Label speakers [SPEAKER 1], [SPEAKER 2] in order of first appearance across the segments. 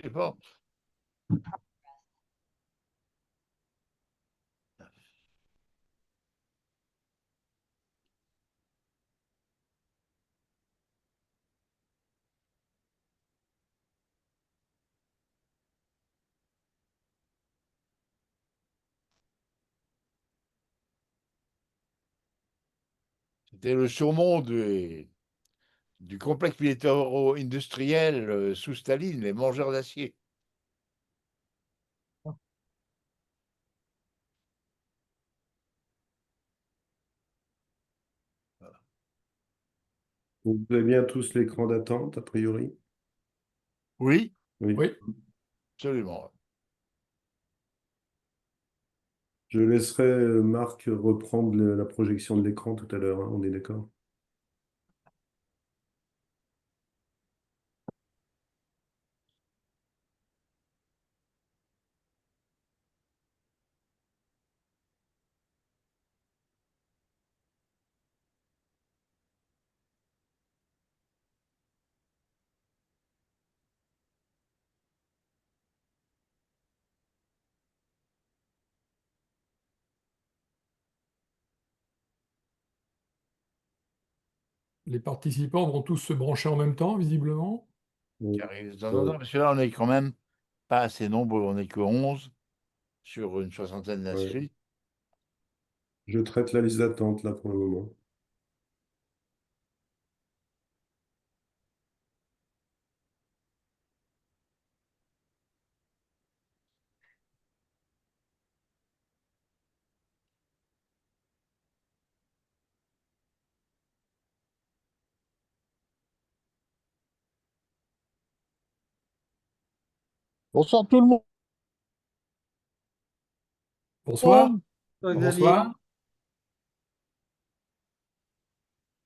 [SPEAKER 1] sais pas. C'était le surmont du complexe militaro-industriel sous Staline, les mangeurs d'acier.
[SPEAKER 2] Vous avez bien tous l'écran d'attente, a priori?
[SPEAKER 1] Oui,
[SPEAKER 2] Oui.
[SPEAKER 3] Oui,
[SPEAKER 1] absolument.
[SPEAKER 2] Je laisserai Marc reprendre la projection de l'écran tout à l'heure, hein, on est d'accord?
[SPEAKER 3] les participants vont tous se brancher en même temps, visiblement.
[SPEAKER 1] Qui
[SPEAKER 2] Oui.
[SPEAKER 1] arrive de temps en temps, parce que là, on est quand même pas assez nombreux, on n'est que 11 sur une soixantaine
[SPEAKER 2] Ouais.
[SPEAKER 1] d'inscrits.
[SPEAKER 2] Je traite la liste d'attente là pour le moment.
[SPEAKER 1] Bonsoir tout le monde.
[SPEAKER 3] Bonsoir.
[SPEAKER 4] Xavier.
[SPEAKER 3] Bonsoir.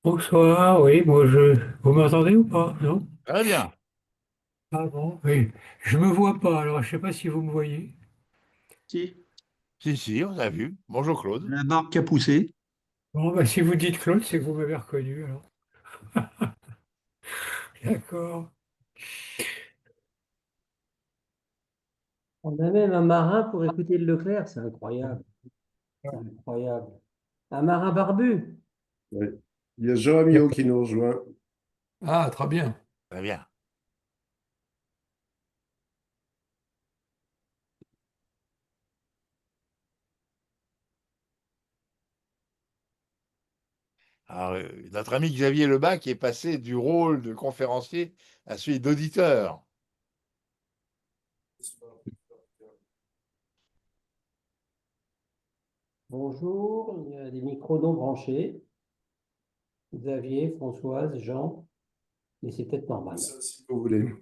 [SPEAKER 3] Bonsoir, oui, vous m'entendez ou pas? Non?
[SPEAKER 1] Très bien.
[SPEAKER 3] Ah bon, oui. Je me vois pas, alors je sais pas si vous me voyez.
[SPEAKER 4] Si,
[SPEAKER 1] Si, on a vu. Bonjour Claude.
[SPEAKER 4] la barbe qui a poussé.
[SPEAKER 3] Bon, bah, si vous dites Claude, c'est que vous m'avez reconnu, alors. D'accord.
[SPEAKER 5] On a même un marin pour écouter le Leclerc, c'est incroyable. C'est incroyable. Un marin barbu.
[SPEAKER 2] Ouais. Il y a Jean Amiot qui nous rejoint.
[SPEAKER 3] Ah, très bien.
[SPEAKER 1] Très bien. Alors, notre ami Xavier Lebac est passé du rôle de conférencier à celui d'auditeur.
[SPEAKER 5] Bonjour, il y a des micros non branchés. Xavier, Françoise, Jean, mais c'est peut-être normal.
[SPEAKER 2] Ça, si vous voulez.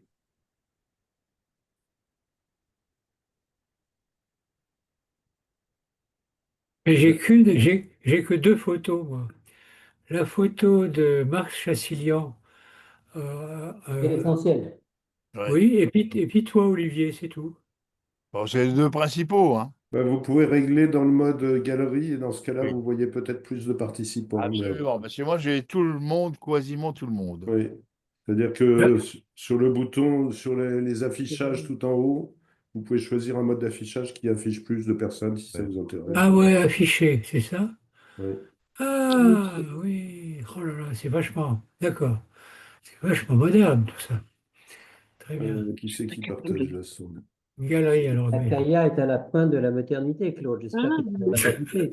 [SPEAKER 3] Et j'ai que deux photos, moi. La photo de Marc Chassilian, euh,
[SPEAKER 5] C'est
[SPEAKER 3] euh,
[SPEAKER 5] l'essentiel.
[SPEAKER 1] Ouais.
[SPEAKER 3] oui, et puis toi, Olivier, c'est tout.
[SPEAKER 1] Bon, c'est les deux principaux, hein.
[SPEAKER 2] Bah, vous pouvez régler dans le mode galerie et dans ce cas-là,
[SPEAKER 1] Oui.
[SPEAKER 2] vous voyez peut-être plus de participants.
[SPEAKER 1] Absolument. Parce que moi, j'ai tout le monde, quasiment tout le monde.
[SPEAKER 2] Oui. C'est-à-dire
[SPEAKER 3] Là,
[SPEAKER 2] que sur le bouton, sur les affichages tout en haut, vous pouvez choisir un mode d'affichage qui affiche plus de personnes si ça
[SPEAKER 1] Ouais.
[SPEAKER 2] vous intéresse.
[SPEAKER 3] ah ouais, affiché, c'est ça?
[SPEAKER 2] Oui.
[SPEAKER 3] Ah oui, oh là là, c'est vachement, d'accord. C'est vachement moderne tout ça. Très bien.
[SPEAKER 2] Qui c'est qui partage la son?
[SPEAKER 3] Une galerie alors.
[SPEAKER 5] La
[SPEAKER 3] Mais...
[SPEAKER 5] Kaya est à la pointe de la maternité, Claude. J'espère que tu ne l'as pas douté.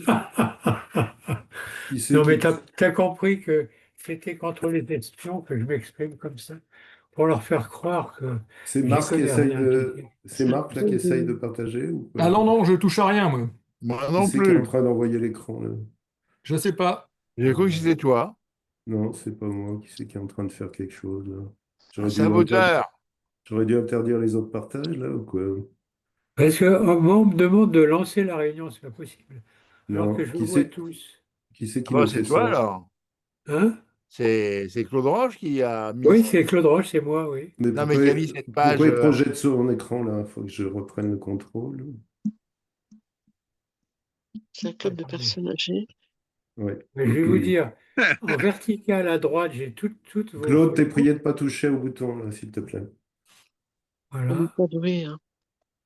[SPEAKER 2] Qui c'est
[SPEAKER 3] Non, mais
[SPEAKER 2] qui...
[SPEAKER 3] t'as compris que c'était contre les espions que je m'exprime comme ça, pour leur faire croire que
[SPEAKER 2] C'est
[SPEAKER 3] j'y
[SPEAKER 2] Marc qui
[SPEAKER 3] connais
[SPEAKER 2] essaye
[SPEAKER 3] rien.
[SPEAKER 2] de... C'est Marc là qui essaye de partager ou pas?
[SPEAKER 3] Ah non, non, je touche à rien, moi.
[SPEAKER 1] Moi
[SPEAKER 2] Qui
[SPEAKER 1] non
[SPEAKER 2] c'est qui est en
[SPEAKER 1] plus.
[SPEAKER 2] train d'envoyer l'écran là?
[SPEAKER 3] Je sais pas.
[SPEAKER 1] J'ai cru que c'était toi.
[SPEAKER 2] Non, c'est pas moi. Qui c'est qui est en train de faire quelque chose là?
[SPEAKER 1] Un
[SPEAKER 2] J'aurais dû interdire...
[SPEAKER 1] saboteur.
[SPEAKER 2] J'aurais dû interdire les autres partages là ou quoi?
[SPEAKER 3] Parce que moi, on me demande de lancer la réunion, c'est pas possible. Alors que
[SPEAKER 2] Non.
[SPEAKER 3] je vous vois tous.
[SPEAKER 2] Qui c'est
[SPEAKER 1] Ah
[SPEAKER 2] qui
[SPEAKER 1] bah,
[SPEAKER 2] me
[SPEAKER 1] c'est
[SPEAKER 2] fait
[SPEAKER 1] toi
[SPEAKER 2] ça?
[SPEAKER 1] alors.
[SPEAKER 3] Hein?
[SPEAKER 1] C'est Claude Roche qui a mis.
[SPEAKER 3] Oui, c'est Claude Roche, c'est moi, oui.
[SPEAKER 2] Mais
[SPEAKER 1] Non, mais qui a mis cette page.
[SPEAKER 2] pourquoi il projette sur mon écran là? Il faut que je reprenne le contrôle.
[SPEAKER 6] C'est un club de
[SPEAKER 3] Attendez.
[SPEAKER 6] personnes âgées.
[SPEAKER 2] Ouais.
[SPEAKER 3] Mais je vais vous dire, en vertical à droite, j'ai toutes vos
[SPEAKER 2] Claude, t'es
[SPEAKER 3] photos.
[SPEAKER 2] prié de pas toucher au bouton là, s'il te plaît.
[SPEAKER 3] Voilà.
[SPEAKER 6] Pas doué, hein.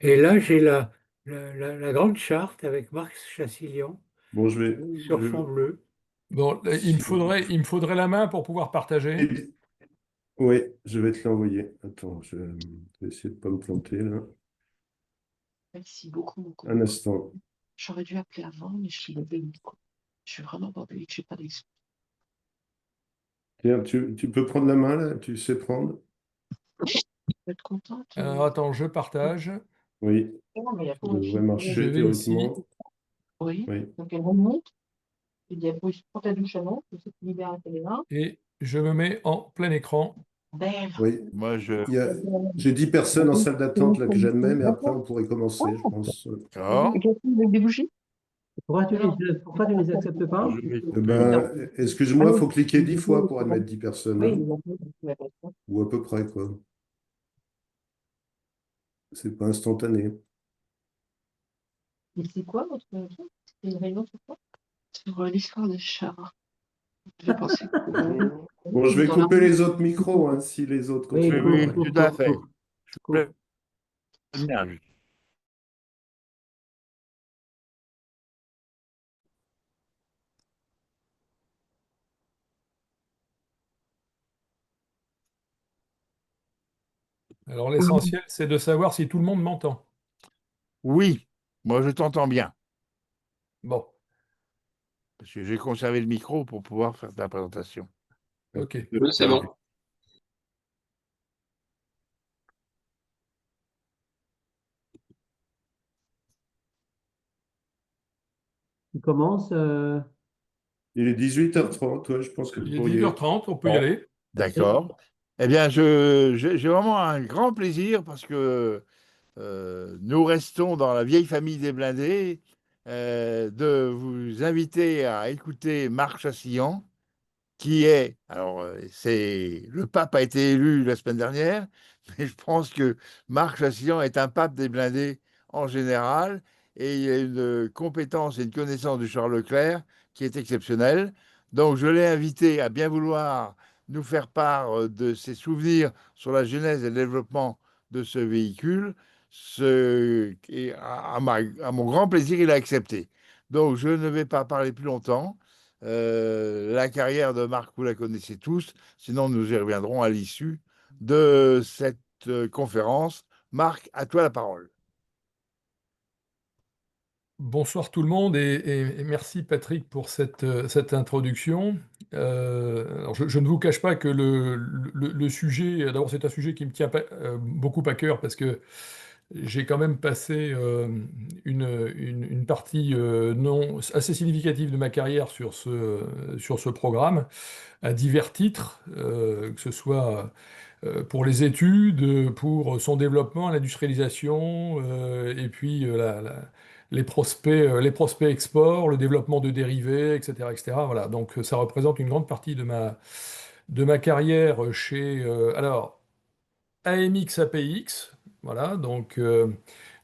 [SPEAKER 3] Et là, j'ai la grande charte avec Marc Chassilian
[SPEAKER 2] Bon,
[SPEAKER 3] sur fond bleu.
[SPEAKER 7] Bon, il me faudrait la main pour pouvoir partager.
[SPEAKER 2] Oui, je vais te l'envoyer. Attends, je vais essayer de ne pas me planter là.
[SPEAKER 6] Merci beaucoup, mon copain.
[SPEAKER 2] Un instant.
[SPEAKER 6] J'aurais dû appeler avant, mais je suis levé le micro. Je suis vraiment bordélique, je n'ai pas d'excuse.
[SPEAKER 2] Tiens, tu peux prendre la main là? Tu sais prendre?
[SPEAKER 6] Je vais être contente.
[SPEAKER 7] Alors, attends, je partage.
[SPEAKER 2] Oui,
[SPEAKER 6] Non, mais il y a
[SPEAKER 2] ça
[SPEAKER 6] pas
[SPEAKER 2] devrait
[SPEAKER 6] de-
[SPEAKER 7] Je
[SPEAKER 2] marcher
[SPEAKER 7] vais ici.
[SPEAKER 2] théoriquement.
[SPEAKER 6] Oui,
[SPEAKER 2] Oui.
[SPEAKER 6] donc elle remonte. Il dit, prends ta douche avant, comme ça tu libères un peu les mains.
[SPEAKER 7] Et je me mets en plein écran.
[SPEAKER 6] Belle.
[SPEAKER 2] Oui.
[SPEAKER 1] Moi, je.
[SPEAKER 2] J'ai 10 personnes en salle d'attente là que j'admets, mais après on pourrait commencer, je pense.
[SPEAKER 1] D'accord.
[SPEAKER 6] Avec des bougies?
[SPEAKER 5] Pourquoi tu ne les acceptes pas?
[SPEAKER 1] Je vais
[SPEAKER 2] Eh
[SPEAKER 1] couper.
[SPEAKER 2] ben, excuse-moi, il faut cliquer 10 fois pour admettre 10 personnes,
[SPEAKER 6] Oui,
[SPEAKER 2] hein. Ou à peu près, quoi. C'est pas instantané.
[SPEAKER 6] mais c'est quoi votre truc? C'est une réunion sur quoi? Sur l'histoire des chats. J'ai pensé que
[SPEAKER 2] Bon, je vais
[SPEAKER 6] dans la-
[SPEAKER 2] couper les autres micros, hein, si les autres
[SPEAKER 5] Oui,
[SPEAKER 1] Oui,
[SPEAKER 2] continuent.
[SPEAKER 1] oui, tout à fait.
[SPEAKER 5] coupe.
[SPEAKER 1] Bien.
[SPEAKER 7] Alors, l'essentiel, c'est de savoir si tout le monde m'entend.
[SPEAKER 1] Oui, moi, je t'entends bien.
[SPEAKER 7] Bon,
[SPEAKER 1] Parce que j'ai conservé le micro pour pouvoir faire ta présentation.
[SPEAKER 7] ok.
[SPEAKER 8] Oui, c'est bon.
[SPEAKER 5] Tu commences.
[SPEAKER 2] Il est 18h30, ouais, je pense que vous
[SPEAKER 7] Il est
[SPEAKER 2] pourriez.
[SPEAKER 7] 10h30, on peut y aller.
[SPEAKER 1] D'accord. Eh bien, j'ai vraiment un grand plaisir parce que nous restons dans la vieille famille des blindés de vous inviter à écouter Marc Chassillan, qui est, alors le pape a été élu la semaine dernière, mais je pense que Marc Chassillan est un pape des blindés en général, et il a une compétence et une connaissance du Charles Leclerc qui est exceptionnelle. Donc je l'ai invité à bien vouloir nous faire part de ses souvenirs sur la genèse et le développement de ce véhicule. Et à mon grand plaisir, il a accepté. Donc je ne vais pas parler plus longtemps. La carrière de Marc, vous la connaissez tous, sinon nous y reviendrons à l'issue de cette conférence. Marc, à toi la parole.
[SPEAKER 7] Bonsoir tout le monde et merci Patrick pour cette introduction. Alors je ne vous cache pas que le sujet, d'abord c'est un sujet qui me tient beaucoup à cœur parce que j'ai quand même passé une partie non, assez significative de ma carrière sur ce programme à divers titres, que ce soit pour les études, pour son développement, l'industrialisation, et puis les prospects export, le développement de dérivés, etc., etc. Voilà, donc ça représente une grande partie de ma carrière chez alors AMX APX. Voilà, donc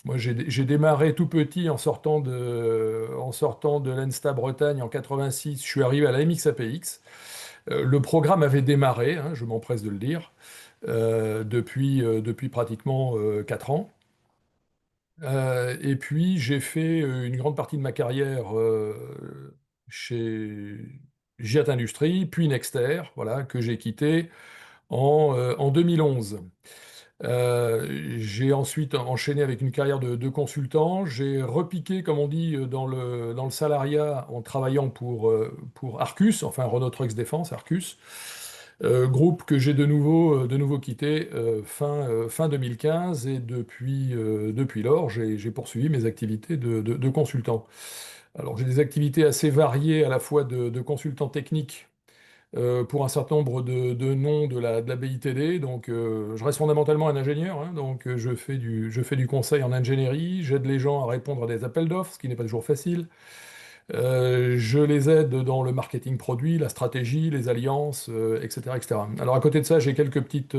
[SPEAKER 7] moi j'ai démarré tout petit en sortant de l'ENSTA Bretagne en 86. Je suis arrivé à l'AMX APX. Le programme avait démarré, hein, je m'empresse de le dire, depuis pratiquement 4 ans. Et puis j'ai fait une grande partie de ma carrière chez Giat Industries, puis Nexter, voilà, que j'ai quitté en 2011. J'ai ensuite enchaîné avec une carrière de consultant. J'ai repiqué, comme on dit, dans le salariat en travaillant pour Arcus, enfin Renault Trucks Défense, Arcus, groupe que j'ai de nouveau quitté fin 2015 et depuis lors, j'ai poursuivi mes activités de consultant. Alors j'ai des activités assez variées à la fois de consultant technique pour un certain nombre de noms de la BITD. Donc, je reste fondamentalement un ingénieur, hein, donc je fais du conseil en ingénierie, j'aide les gens à répondre à des appels d'offres, ce qui n'est pas toujours facile. Je les aide dans le marketing produit, la stratégie, les alliances, etc., etc. Alors, à côté de ça, j'ai quelques petites...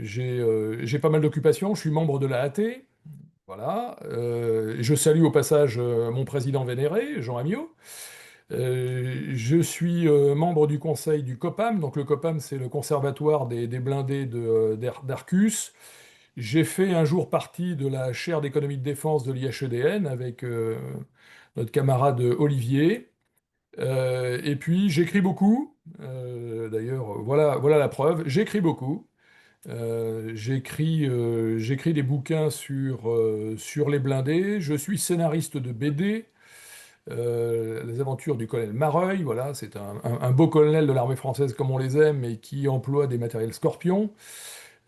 [SPEAKER 7] j'ai pas mal d'occupations. Je suis membre de la AT. Voilà. Je salue au passage mon président vénéré, Jean Amiot. Je suis membre du conseil du COPAM. Donc le COPAM, c'est le conservatoire des blindés d'Arcus. J'ai fait un jour partie de la chaire d'économie de défense de l'IHEDN avec notre camarade Olivier. Et puis j'écris beaucoup. D'ailleurs, voilà la preuve. J'écris beaucoup. J'écris des bouquins sur les blindés. Je suis scénariste de BD. Les aventures du colonel Mareuil, voilà, c'est un beau colonel de l'armée française comme on les aime et qui emploie des matériels Scorpion.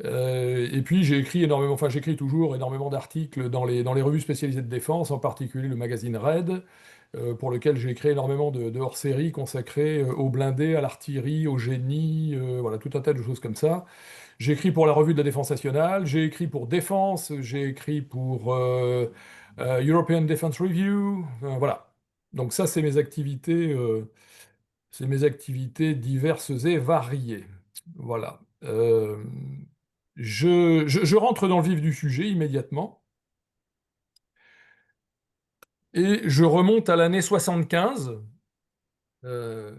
[SPEAKER 7] Et puis j'ai écrit énormément, enfin j'écris toujours énormément d'articles dans les revues spécialisées de défense, en particulier le magazine Raid, pour lequel j'ai écrit énormément de hors-séries consacrées aux blindés, à l'artillerie, au génie, voilà, tout un tas de choses comme ça. J'ai écrit pour la revue de la Défense nationale, j'ai écrit pour Défense, j'ai écrit pour European Defense Review, voilà. Donc ça, c'est mes activités diverses et variées. Voilà. Je rentre dans le vif du sujet immédiatement et je remonte à l'année 75, euh,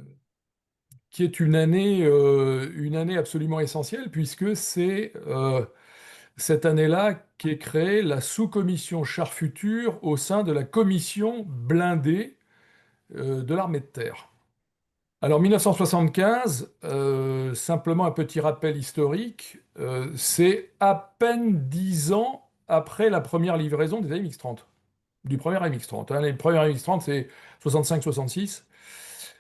[SPEAKER 7] qui est une année absolument essentielle puisque c'est cette année-là qu'est créée la sous-commission Char-Futur au sein de la commission blindée de l'armée de terre. Alors 1975, simplement un petit rappel historique, c'est à peine 10 ans après la première livraison des AMX-30, du premier AMX-30. Hein. Les premiers AMX-30, c'est 65-66.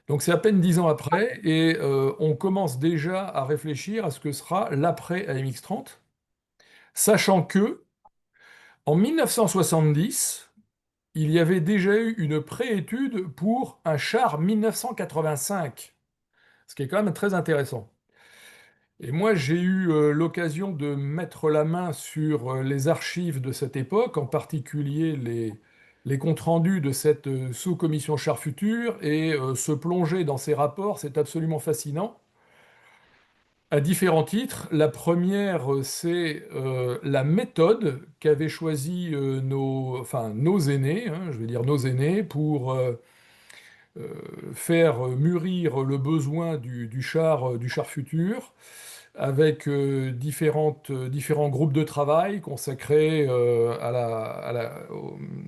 [SPEAKER 7] Donc c'est à peine 10 ans après, et on commence déjà à réfléchir à ce que sera l'après AMX-30, sachant que en 1970, il y avait déjà eu une préétude pour un char 1985, ce qui est quand même très intéressant. Et moi, j'ai eu l'occasion de mettre la main sur les archives de cette époque, en particulier les comptes rendus de cette sous-commission Char Futur, et se plonger dans ces rapports, c'est absolument fascinant. À différents titres. La première, c'est la méthode qu'avaient choisie nos aînés, hein, je vais dire nos aînés, pour faire mûrir le besoin du char futur, avec différents groupes de travail consacrés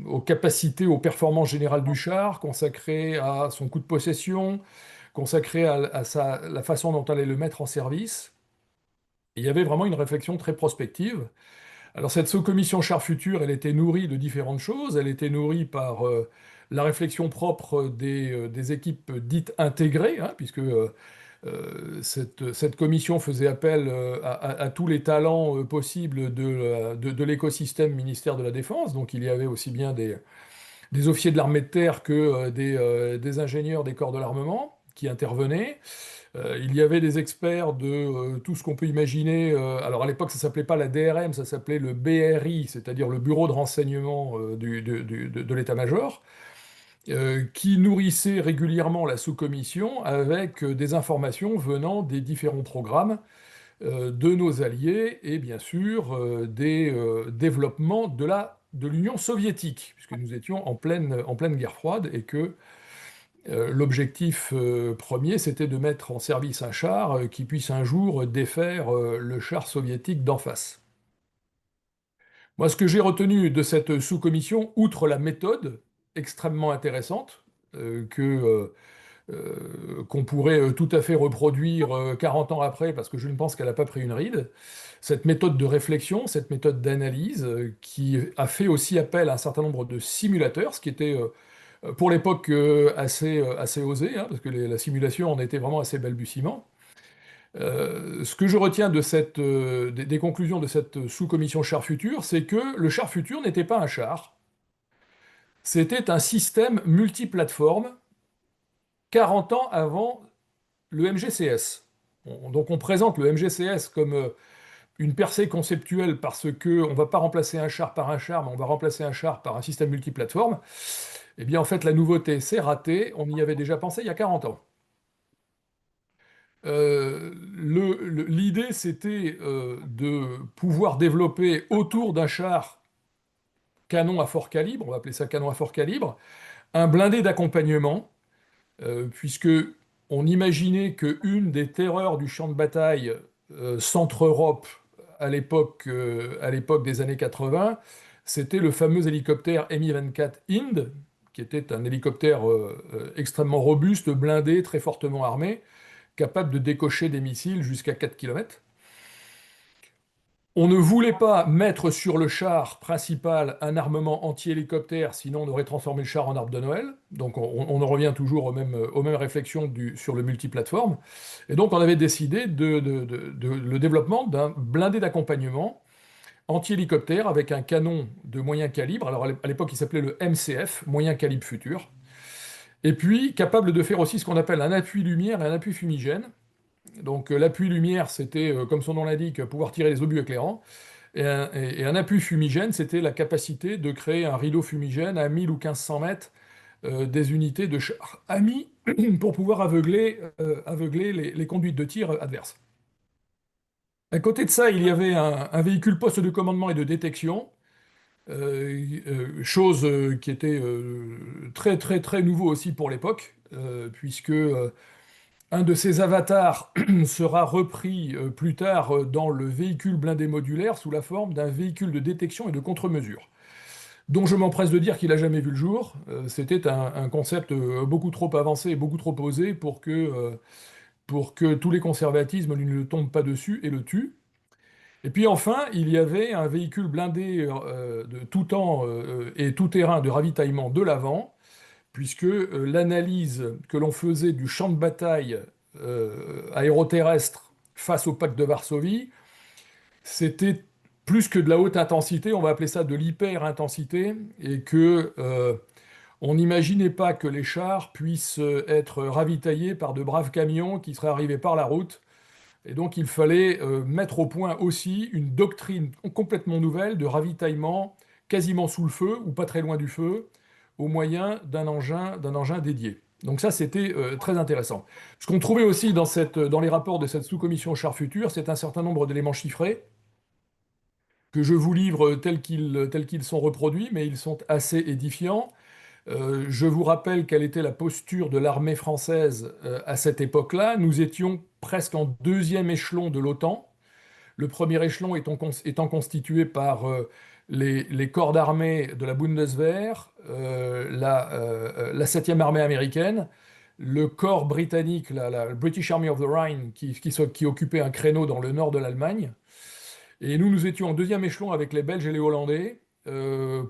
[SPEAKER 7] aux capacités, aux performances générales du char, consacrés à son coût de possession, consacrés à la façon dont on allait le mettre en service. Et il y avait vraiment une réflexion très prospective. Alors cette sous-commission Char Futur, elle était nourrie de différentes choses. Elle était nourrie par la réflexion propre des équipes dites intégrées, hein, puisque cette commission faisait appel à tous les talents possibles de l'écosystème ministère de la Défense. Donc il y avait aussi bien des officiers de l'armée de terre que des ingénieurs des corps de l'armement qui intervenaient. Il y avait des experts de tout ce qu'on peut imaginer. Alors à l'époque, ça s'appelait pas la DRM, ça s'appelait le BRI, c'est-à-dire le Bureau de renseignement de l'état-major, qui nourrissait régulièrement la sous-commission avec des informations venant des différents programmes de nos alliés et bien sûr des développements de l'Union soviétique, puisque nous étions en pleine guerre froide et que l'objectif premier, c'était de mettre en service un char qui puisse un jour défaire le char soviétique d'en face. Moi, ce que j'ai retenu de cette sous-commission, outre la méthode extrêmement intéressante, qu'on pourrait tout à fait reproduire 40 ans après, parce que je ne pense qu'elle n'a pas pris une ride, cette méthode de réflexion, cette méthode d'analyse, qui a fait aussi appel à un certain nombre de simulateurs, ce qui était pour l'époque assez osé, hein, parce que la simulation en était vraiment assez balbutiement. Ce que je retiens des conclusions de cette sous-commission char futur, c'est que le char futur n'était pas un char, c'était un système multiplateforme 40 ans avant le MGCS. Donc on présente le MGCS comme une percée conceptuelle parce qu'on ne va pas remplacer un char par un char, mais on va remplacer un char par un système multiplateforme. Eh bien, en fait, la nouveauté, c'est raté. On y avait déjà pensé il y a 40 ans. L'idée, c'était de pouvoir développer autour d'un char canon à fort calibre, on va appeler ça canon à fort calibre, un blindé d'accompagnement puisque on imaginait qu'une des terreurs du champ de bataille Centre-Europe à l'époque des années 80, c'était le fameux hélicoptère Mi-24 Hind, qui était un hélicoptère extrêmement robuste, blindé, très fortement armé, capable de décocher des missiles jusqu'à 4 km. On ne voulait pas mettre sur le char principal un armement anti-hélicoptère, sinon on aurait transformé le char en arbre de Noël. Donc on en revient toujours aux mêmes réflexions sur le multiplateforme. Et donc on avait décidé le développement d'un blindé d'accompagnement anti-hélicoptère avec un canon de moyen calibre. Alors à l'époque il s'appelait le MCF, moyen calibre futur. Et puis capable de faire aussi ce qu'on appelle un appui lumière et un appui fumigène. Donc l'appui lumière, c'était, comme son nom l'indique, pouvoir tirer les obus éclairants. Et un appui fumigène, c'était la capacité de créer un rideau fumigène à 1000 ou 1500 mètres des unités de char amis pour pouvoir aveugler les conduites de tir adverses. À côté de ça, il y avait un véhicule poste de commandement et de détection, chose qui était très très très nouveau aussi pour l'époque, puisque un de ces avatars sera repris plus tard dans le véhicule blindé modulaire sous la forme d'un véhicule de détection et de contre-mesure, dont je m'empresse de dire qu'il n'a jamais vu le jour. C'était un concept beaucoup trop avancé et beaucoup trop osé pour que tous les conservatismes ne le tombent pas dessus et le tuent. Et puis enfin, il y avait un véhicule blindé de tout temps et tout terrain de ravitaillement de l'avant, puisque l'analyse que l'on faisait du champ de bataille aéroterrestre face au pacte de Varsovie, c'était plus que de la haute intensité, on va appeler ça de l'hyper-intensité, et que on n'imaginait pas que les chars puissent être ravitaillés par de braves camions qui seraient arrivés par la route. Et donc il fallait mettre au point aussi une doctrine complètement nouvelle de ravitaillement quasiment sous le feu, ou pas très loin du feu, au moyen d'un engin dédié. Donc ça, c'était très intéressant. Ce qu'on trouvait aussi dans les rapports de cette sous-commission Char Futur, c'est un certain nombre d'éléments chiffrés que je vous livre tels qu'ils sont reproduits, mais ils sont assez édifiants. Je vous rappelle quelle était la posture de l'armée française à cette époque-là. Nous étions presque en deuxième échelon de l'OTAN. Le premier échelon étant constitué par les corps d'armée de la Bundeswehr, la 7e armée américaine, le corps britannique, la British Army of the Rhine, qui occupait un créneau dans le nord de l'Allemagne. Et nous étions en deuxième échelon avec les Belges et les Hollandais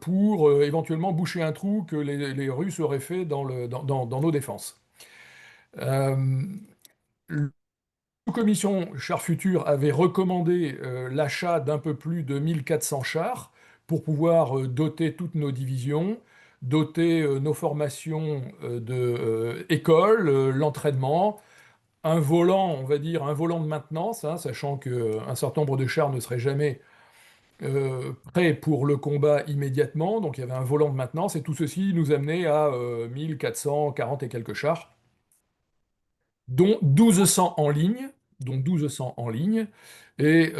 [SPEAKER 7] pour éventuellement boucher un trou que les Russes auraient fait dans nos défenses. La commission Char Futur avait recommandé l'achat d'un peu plus de 1400 chars pour pouvoir doter toutes nos divisions, doter nos formations d'école, l'entraînement, un volant, on va dire, un volant de maintenance, hein, sachant qu'un certain nombre de chars ne seraient jamais prêts pour le combat immédiatement, donc il y avait un volant de maintenance, et tout ceci nous amenait à 1440 et quelques chars, dont 1200 en ligne, et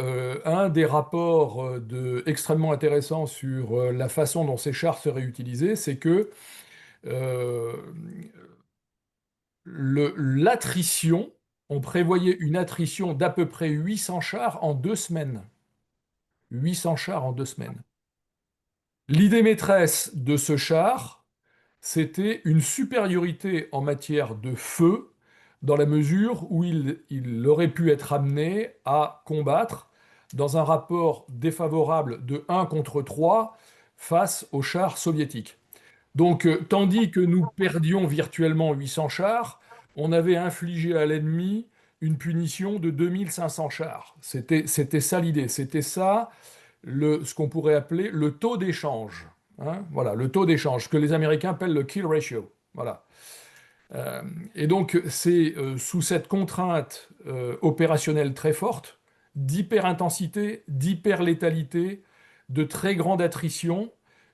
[SPEAKER 7] un des rapports extrêmement intéressants sur la façon dont ces chars seraient utilisés, c'est que l'attrition, on prévoyait une attrition d'à peu près 800 chars en 2 semaines. 800 chars en 2 semaines. L'idée maîtresse de ce char, c'était une supériorité en matière de feu, dans la mesure où il aurait pu être amené à combattre dans un rapport défavorable de 1 contre 3 face aux chars soviétiques. Donc, tandis que nous perdions virtuellement 800 chars, on avait infligé à l'ennemi une punition de 2500 chars. C'était ça l'idée, c'était ça ce qu'on pourrait appeler le taux d'échange. Hein, voilà, le taux d'échange, que les Américains appellent le kill ratio. Voilà. Et donc, c'est sous cette contrainte opérationnelle très forte, d'hyper-intensité, d'hyper-létalité, de très grande attrition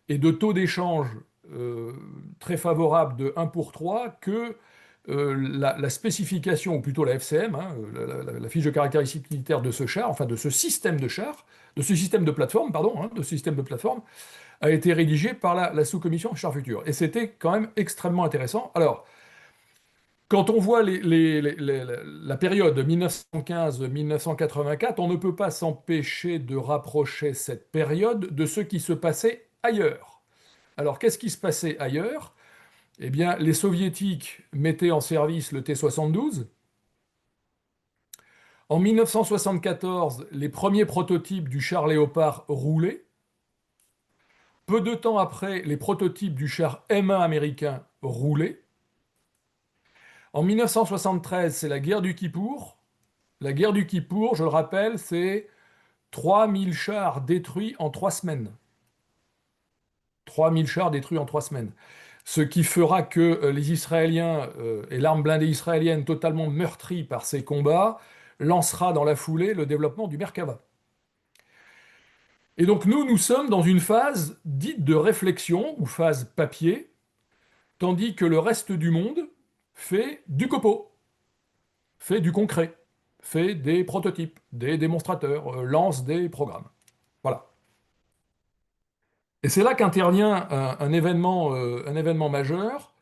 [SPEAKER 7] et de taux d'échange très favorable de 1 pour 3 que la spécification, ou plutôt la FCM, hein, la fiche de caractéristiques militaires de ce char, enfin de ce système de char, de ce système de plateforme, pardon, hein, de ce système de plateforme, a été rédigé par la sous-commission Char Futur. Et c'était quand même extrêmement intéressant. Alors, Quand on voit la période 1915-1984, on ne peut pas s'empêcher de rapprocher cette période de ce qui se passait ailleurs. Alors, qu'est-ce qui se passait ailleurs? Eh bien, les Soviétiques mettaient en service le T-72. En 1974, les premiers prototypes du char Léopard roulaient. Peu de temps après, les prototypes du char M1 américain roulaient. En 1973, c'est la guerre du Kippour. La guerre du Kippour, je le rappelle, c'est 3000 chars détruits en 3 semaines. 3000 chars détruits en 3 semaines. Ce qui fera que les Israéliens et l'arme blindée israélienne totalement meurtrie par ces combats lancera dans la foulée le développement du Merkava. Et donc nous sommes dans une phase dite de réflexion, ou phase papier, tandis que le reste du monde fait du copeau, fait du concret, fait des prototypes, des démonstrateurs, lance des programmes. Voilà. Et c'est là qu'intervient un événement majeur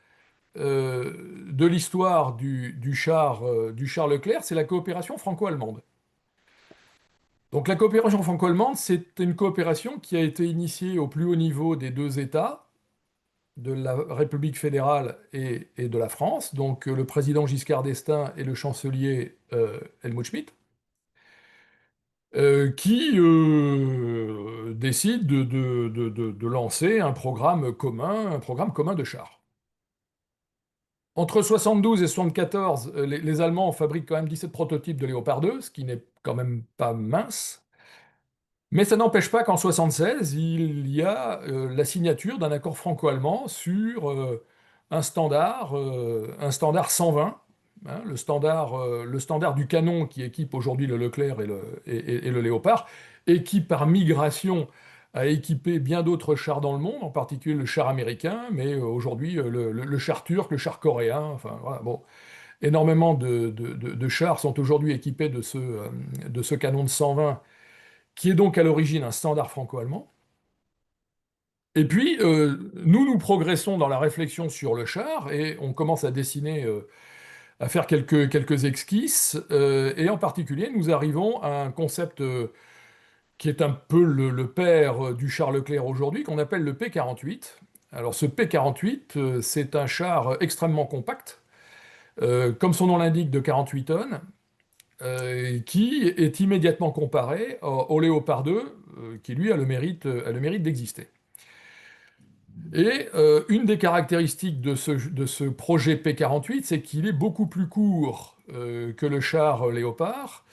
[SPEAKER 7] de l'histoire du char Leclerc, c'est la coopération franco-allemande. Donc la coopération franco-allemande, c'est une coopération qui a été initiée au plus haut niveau des deux États, de la République fédérale et de la France, donc le président Giscard d'Estaing et le chancelier Helmut Schmidt, qui décident de lancer un programme commun de chars. Entre 72 et 74, les Allemands fabriquent quand même 17 prototypes de Léopard 2, ce qui n'est quand même pas mince. Mais ça n'empêche pas qu'en 76, il y a la signature d'un accord franco-allemand sur un standard 120, hein, le standard du canon qui équipe aujourd'hui le Leclerc et le Léopard, et qui, par migration, a équipé bien d'autres chars dans le monde, en particulier le char américain, mais aujourd'hui le char turc, le char coréen, enfin voilà, bon. Énormément de chars sont aujourd'hui équipés de ce canon de 120 qui est donc à l'origine un standard franco-allemand. Et puis, nous progressons dans la réflexion sur le char, et on commence à dessiner, à faire quelques esquisses, et en particulier, nous arrivons à un concept qui est un peu le père du char Leclerc aujourd'hui, qu'on appelle le P-48. Alors ce P-48, c'est un char extrêmement compact, comme son nom l'indique, de 48 tonnes, qui est immédiatement comparé au Léopard 2, qui lui a le mérite d'exister. Et une des caractéristiques de ce projet P-48, c'est qu'il est beaucoup plus court que le char Léopard,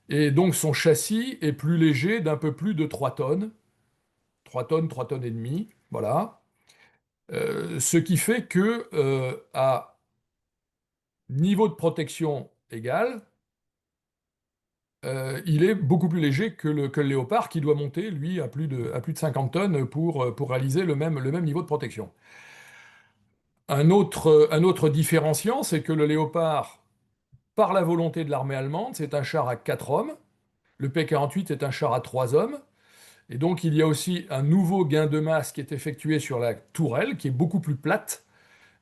[SPEAKER 7] et donc son châssis est plus léger d'un peu plus de 3 tonnes, 3 tonnes et demie, voilà. Ce qui fait que, à niveau de protection égal, il est beaucoup plus léger que le Léopard, qui doit monter, lui, à plus de 50 tonnes pour réaliser le même niveau de protection. Un autre différenciant, c'est que le Léopard, par la volonté de l'armée allemande, c'est un char à 4 hommes. Le P-48 est un char à 3 hommes. Et donc, il y a aussi un nouveau gain de masse qui est effectué sur la tourelle, qui est beaucoup plus plate,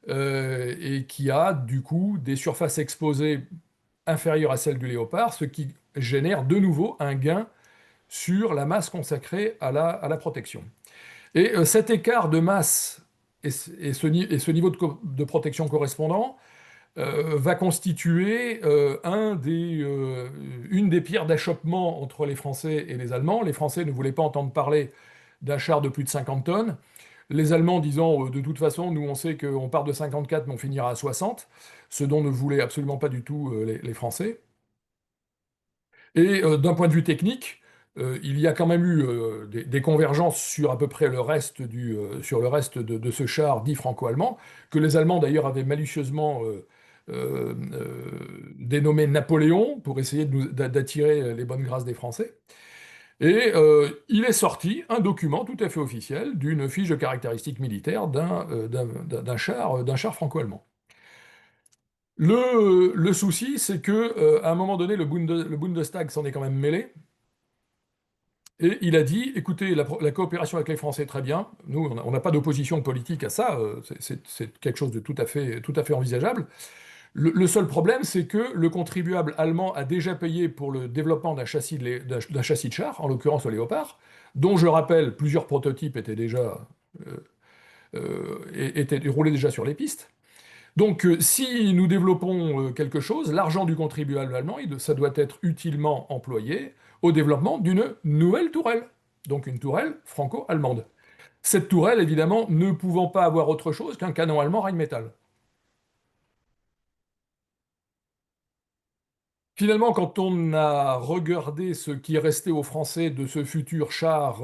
[SPEAKER 7] et qui a, du coup, des surfaces exposées inférieures à celles du Léopard, ce qui génère de nouveau un gain sur la masse consacrée à la protection. Et cet écart de masse et ce niveau de protection correspondant va constituer une des pierres d'achoppement entre les Français et les Allemands. Les Français ne voulaient pas entendre parler d'un char de plus de 50 tonnes. Les Allemands disant, de toute façon, nous on sait qu'on part de 54, mais on finira à 60, ce dont ne voulaient absolument pas du tout les Français. Et d'un point de vue technique, il y a quand même eu des convergences sur à peu près le reste de ce char dit franco-allemand, que les Allemands d'ailleurs avaient malicieusement dénommé Napoléon, pour essayer d'attirer les bonnes grâces des Français. Et il est sorti un document tout à fait officiel d'une fiche de caractéristiques militaires d'un char franco-allemand. Le souci, c'est que à un moment donné, le Bundestag s'en est quand même mêlé, et il a dit, écoutez, la coopération avec les Français, très bien, nous, on n'a pas d'opposition politique à ça, c'est quelque chose de tout à fait envisageable, Le seul problème, c'est que le contribuable allemand a déjà payé pour le développement d'un châssis de char, en l'occurrence le Léopard, dont je rappelle, plusieurs prototypes étaient déjà roulaient déjà sur les pistes. Donc, si nous développons quelque chose, l'argent du contribuable allemand, ça doit être utilement employé au développement d'une nouvelle tourelle, donc une tourelle franco-allemande. Cette tourelle, évidemment, ne pouvant pas avoir autre chose qu'un canon allemand Rheinmetall. Finalement, quand on a regardé ce qui restait aux Français de ce futur char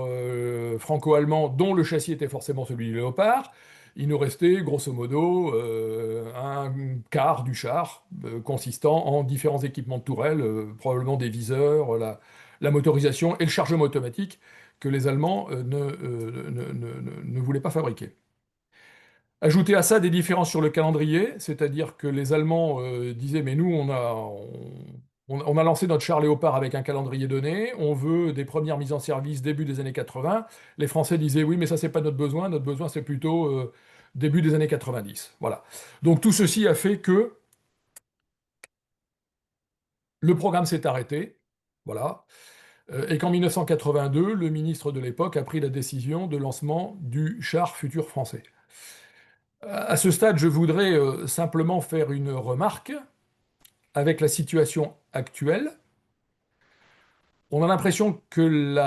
[SPEAKER 7] franco-allemand, dont le châssis était forcément celui du Léopard, il nous restait grosso modo un quart du char, consistant en différents équipements de tourelle, probablement des viseurs, la motorisation et le chargement automatique que les Allemands ne voulaient pas fabriquer. Ajoutez à ça des différences sur le calendrier, c'est-à-dire que les Allemands disaient, mais nous, on a lancé notre char Léopard avec un calendrier donné, on veut des premières mises en service début des années 80. Les Français disaient, oui, mais ça, c'est pas notre besoin, c'est plutôt début des années 90. Voilà. Donc tout ceci a fait que le programme s'est arrêté, voilà, et qu'en 1982, le ministre de l'époque a pris la décision de lancement du char futur français. À ce stade, je voudrais simplement faire une remarque. Avec la situation actuelle, on a l'impression que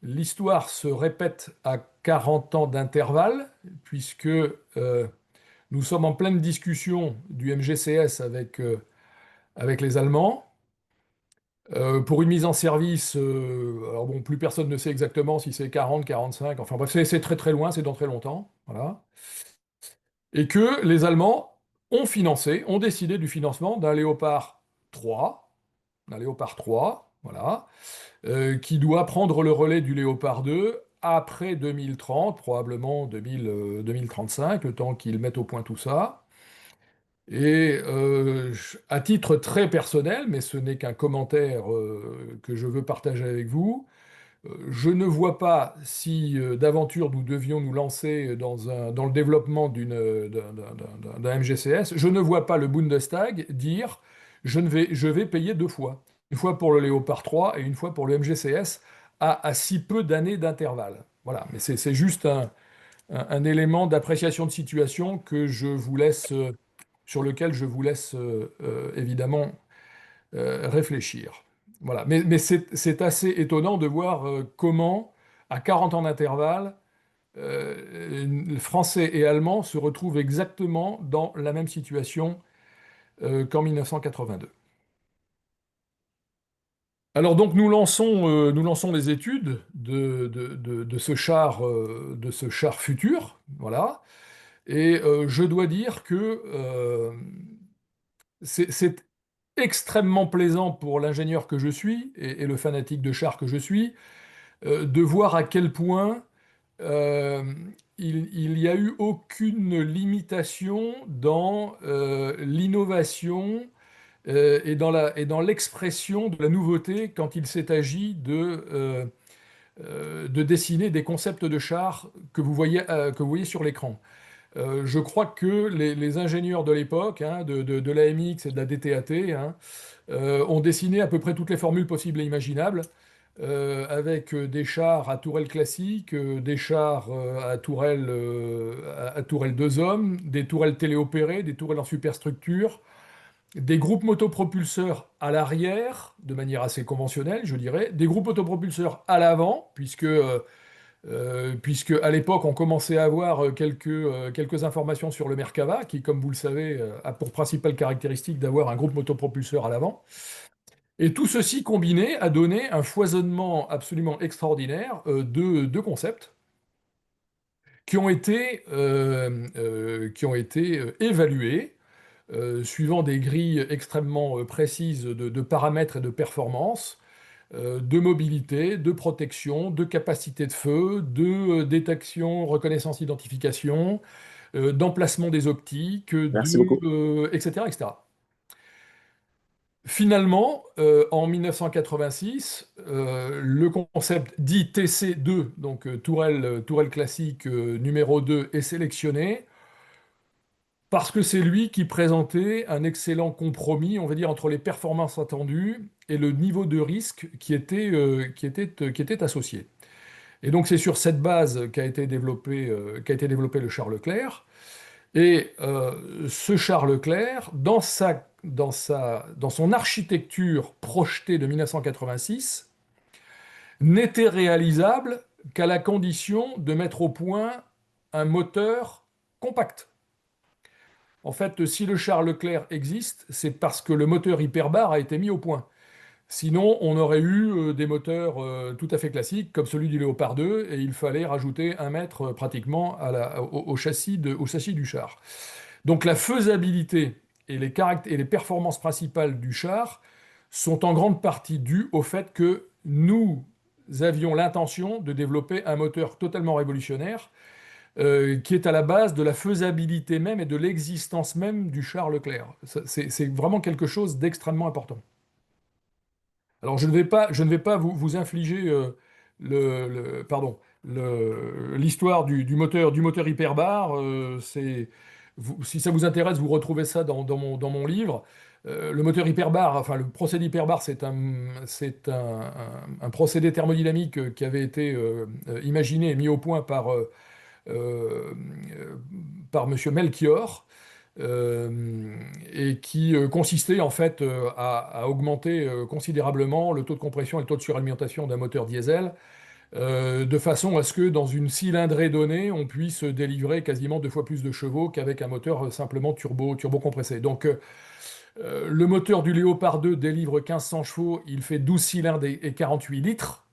[SPEAKER 7] l'histoire se répète à 40 ans d'intervalle, puisque nous sommes en pleine discussion du MGCS avec les Allemands. Pour une mise en service, alors bon, plus personne ne sait exactement si c'est 40, 45, enfin bref, c'est très très loin, c'est dans très longtemps. Voilà. Et que les Allemands ont décidé du financement d'un Léopard 3, voilà, qui doit prendre le relais du Léopard 2 après 2030, probablement 2035, le temps qu'ils mettent au point tout ça. Et à titre très personnel, mais ce n'est qu'un commentaire que je veux partager avec vous, je ne vois pas si d'aventure nous devions nous lancer dans le développement d'un MGCS, je ne vois pas le Bundestag dire je vais payer deux fois. Une fois pour le Léopard 3 et une fois pour le MGCS à si peu d'années d'intervalle. Voilà, mais c'est juste un élément d'appréciation de situation que je vous laisse, sur lequel je vous laisse évidemment réfléchir. Voilà. Mais c'est assez étonnant de voir comment, à 40 ans d'intervalle, Français et Allemands se retrouvent exactement dans la même situation qu'en 1982. Alors donc nous lançons les études de ce char futur, voilà. Et je dois dire que c'est extrêmement plaisant pour l'ingénieur que je suis et le fanatique de char que je suis de voir à quel point euh, il n'y a eu aucune limitation dans l'innovation et dans l'expression de la nouveauté quand il s'est agi de dessiner des concepts de char que vous voyez sur l'écran. Je crois que les ingénieurs de l'époque, hein, de l'AMX et de la DTAT, hein, ont dessiné à peu près toutes les formules possibles et imaginables, avec des chars à tourelle classique, des chars à tourelle deux hommes, des tourelles téléopérées, des tourelles en superstructure, des groupes motopropulseurs à l'arrière, de manière assez conventionnelle, je dirais, des groupes motopropulseurs à l'avant, puisque à l'époque, on commençait à avoir quelques informations sur le Merkava, qui, comme vous le savez, a pour principale caractéristique d'avoir un groupe motopropulseur à l'avant. Et tout ceci combiné a donné un foisonnement absolument extraordinaire de concepts qui ont été évalués suivant des grilles extrêmement précises de paramètres et de performance, de mobilité, de protection, de capacité de feu, de détection, reconnaissance, identification, d'emplacement des optiques,
[SPEAKER 8] Merci beaucoup.
[SPEAKER 7] etc., etc. Finalement, en 1986, le concept dit TC2, donc tourelle classique numéro 2, est sélectionné. Parce que c'est lui qui présentait un excellent compromis, on va dire, entre les performances attendues et le niveau de risque qui était associé. Et donc c'est sur cette base qu'a été développé le char Leclerc. Et ce char Leclerc, dans son architecture projetée de 1986, n'était réalisable qu'à la condition de mettre au point un moteur compact. En fait, si le char Leclerc existe, c'est parce que le moteur hyperbare a été mis au point. Sinon, on aurait eu des moteurs tout à fait classiques, comme celui du Léopard 2, et il fallait rajouter 1 mètre pratiquement au châssis du char. Donc la faisabilité et les performances principales du char sont en grande partie dues au fait que nous avions l'intention de développer un moteur totalement révolutionnaire qui est à la base de la faisabilité même et de l'existence même du char Leclerc. C'est vraiment quelque chose d'extrêmement important. Alors je ne vais pas vous infliger l'histoire du moteur hyperbare. Si ça vous intéresse, vous retrouvez ça dans mon livre. Le moteur hyperbare, enfin le procédé hyperbare, c'est un procédé thermodynamique qui avait été imaginé et mis au point euh, par Monsieur Melchior, et qui consistait en fait à augmenter considérablement le taux de compression et le taux de suralimentation d'un moteur diesel, de façon à ce que dans une cylindrée donnée, on puisse délivrer quasiment 2 fois plus de chevaux qu'avec un moteur simplement turbo-compressé. Donc le moteur du Léopard 2 délivre 1500 chevaux, il fait 12 cylindres et 48 litres.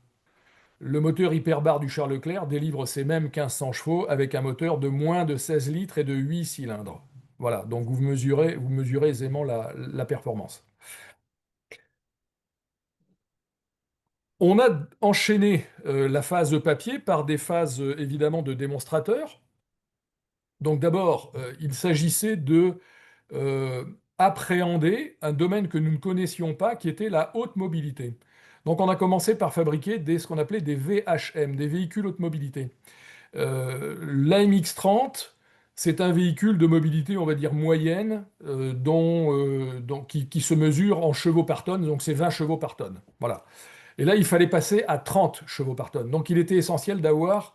[SPEAKER 7] Le moteur hyperbare du char Leclerc délivre ces mêmes 1500 chevaux avec un moteur de moins de 16 litres et de 8 cylindres. Voilà, donc vous mesurez aisément la performance. On a enchaîné la phase de papier par des phases évidemment de démonstrateurs. Donc d'abord, il s'agissait de appréhender un domaine que nous ne connaissions pas, qui était la haute mobilité. Donc on a commencé par fabriquer ce qu'on appelait des VHM, des véhicules haute mobilité. L'AMX-30, c'est un véhicule de mobilité, on va dire, moyenne, qui se mesure en chevaux par tonne, donc c'est 20 chevaux par tonne. Voilà. Et là, il fallait passer à 30 chevaux par tonne. Donc il était essentiel d'avoir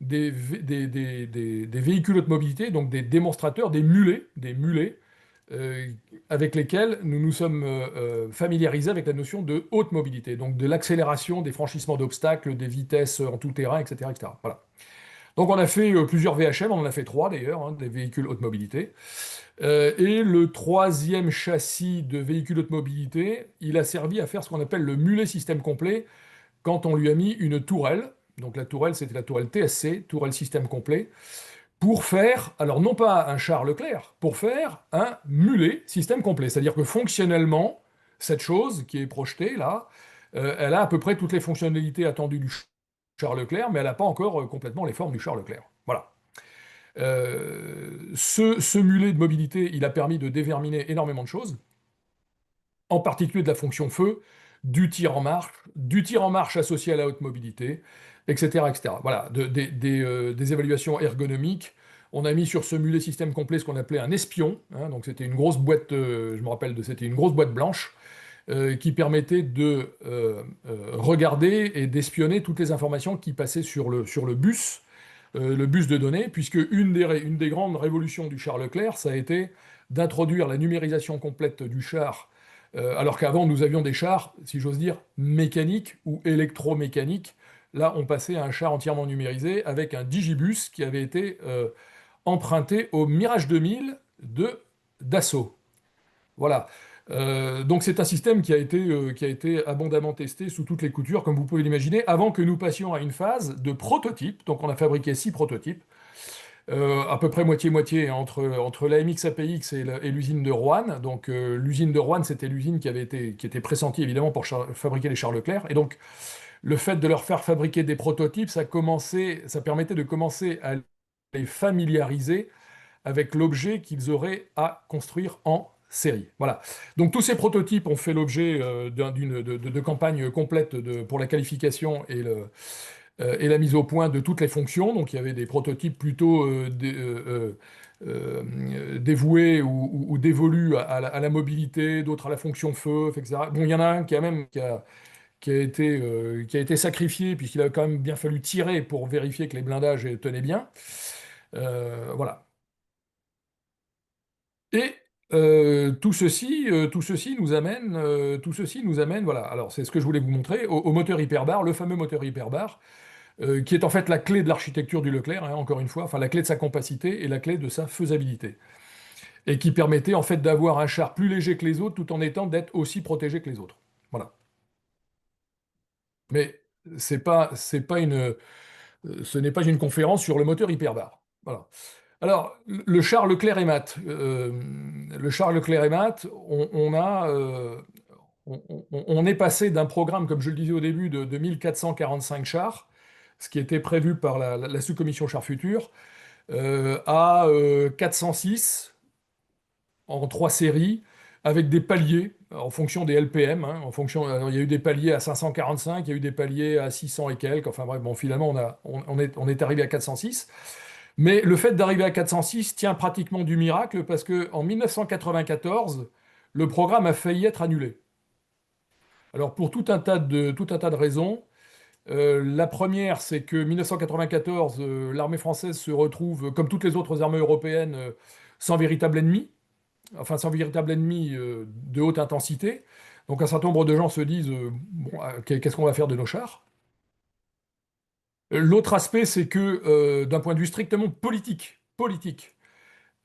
[SPEAKER 7] des véhicules haute mobilité, donc des démonstrateurs, des mulets, euh, avec lesquels nous nous sommes familiarisés avec la notion de haute mobilité, donc de l'accélération, des franchissements d'obstacles, des vitesses en tout terrain, etc., etc. Voilà. Donc on a fait plusieurs VHM, on en a fait 3 d'ailleurs, hein, des véhicules haute mobilité. Et le troisième châssis de véhicule haute mobilité, il a servi à faire ce qu'on appelle le mulet système complet, quand on lui a mis une tourelle. Donc la tourelle, c'était la tourelle TSC, tourelle système complet, pour faire, alors non pas un char Leclerc, pour faire un mulet système complet. C'est-à-dire que fonctionnellement, cette chose qui est projetée là, elle a à peu près toutes les fonctionnalités attendues du char Leclerc, mais elle n'a pas encore complètement les formes du char Leclerc. Voilà. Ce mulet de mobilité, il a permis de déverminer énormément de choses, en particulier de la fonction feu, du tir en marche associé à la haute mobilité, etc., etc. Voilà, des évaluations ergonomiques. On a mis sur ce mulet système complet ce qu'on appelait un espion, hein, donc c'était une grosse boîte, je me rappelle, c'était une grosse boîte blanche, qui permettait de regarder et d'espionner toutes les informations qui passaient sur le bus de données, puisque une des grandes révolutions du char Leclerc, ça a été d'introduire la numérisation complète du char, alors qu'avant nous avions des chars, si j'ose dire, mécaniques ou électromécaniques. Là, on passait à un char entièrement numérisé avec un digibus qui avait été emprunté au Mirage 2000 de Dassault. Voilà. Donc c'est un système qui a été abondamment testé sous toutes les coutures, comme vous pouvez l'imaginer, avant que nous passions à une phase de prototype. Donc on a fabriqué 6 prototypes, à peu près moitié-moitié entre l'AMX APX et l'usine de Roanne. Donc l'usine de Roanne, c'était l'usine qui était pressentie évidemment pour fabriquer les chars Leclerc. Et donc le fait de leur faire fabriquer des prototypes, ça permettait de commencer à les familiariser avec l'objet qu'ils auraient à construire en série. Voilà. Donc tous ces prototypes ont fait l'objet de campagnes complètes pour la qualification et la mise au point de toutes les fonctions. Donc il y avait des prototypes plutôt dévoués ou dévolus à la mobilité, d'autres à la fonction feu, etc. Bon, il y en a un qui a été sacrifié, puisqu'il a quand même bien fallu tirer pour vérifier que les blindages tenaient bien. Voilà. Et tout ceci nous amène, voilà. Alors c'est ce que je voulais vous montrer, au moteur hyperbare, le fameux moteur hyperbare, qui est en fait la clé de l'architecture du Leclerc, hein, encore une fois, enfin la clé de sa compacité et la clé de sa faisabilité, et qui permettait en fait d'avoir un char plus léger que les autres, tout en étant d'être aussi protégé que les autres. Voilà. Mais ce n'est pas une conférence sur le moteur hyperbare. Voilà. Alors, le char Leclerc et Mat. Le char Leclerc et Mat, on est passé d'un programme, comme je le disais au début, de 1445 chars, ce qui était prévu par la sous-commission chars futurs, à 406 en 3 séries, avec des paliers en fonction des LPM. Hein, alors, il y a eu des paliers à 545, il y a eu des paliers à 600 et quelques. Enfin bref, bon, finalement, on est arrivé à 406. Mais le fait d'arriver à 406 tient pratiquement du miracle, parce qu'en 1994, le programme a failli être annulé. Alors pour tout un tas de raisons. La première, c'est que 1994, l'armée française se retrouve, comme toutes les autres armées européennes, sans véritable ennemi, enfin sans véritable ennemi de haute intensité. Donc un certain nombre de gens se disent, bon, qu'est-ce qu'on va faire de nos chars? L'autre aspect, c'est que d'un point de vue strictement politique,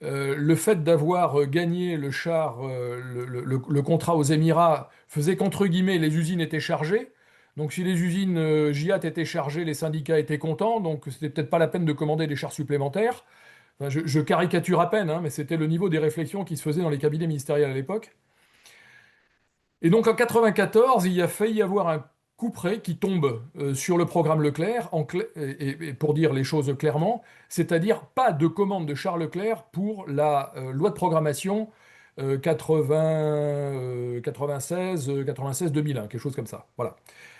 [SPEAKER 7] le fait d'avoir gagné le char, le contrat aux Émirats, faisait qu'entre guillemets, les usines étaient chargées. Donc si les usines JIAT étaient chargées, les syndicats étaient contents, donc c'était peut-être pas la peine de commander des chars supplémentaires. Enfin, je caricature à peine, hein, mais c'était le niveau des réflexions qui se faisaient dans les cabinets ministériels à l'époque. Et donc en 94, il a failli y avoir un couperet qui tombe sur le programme Leclerc, et pour dire les choses clairement, c'est-à-dire pas de commande de Charles Leclerc pour la loi de programmation 96-2001, quelque chose comme ça. Voilà.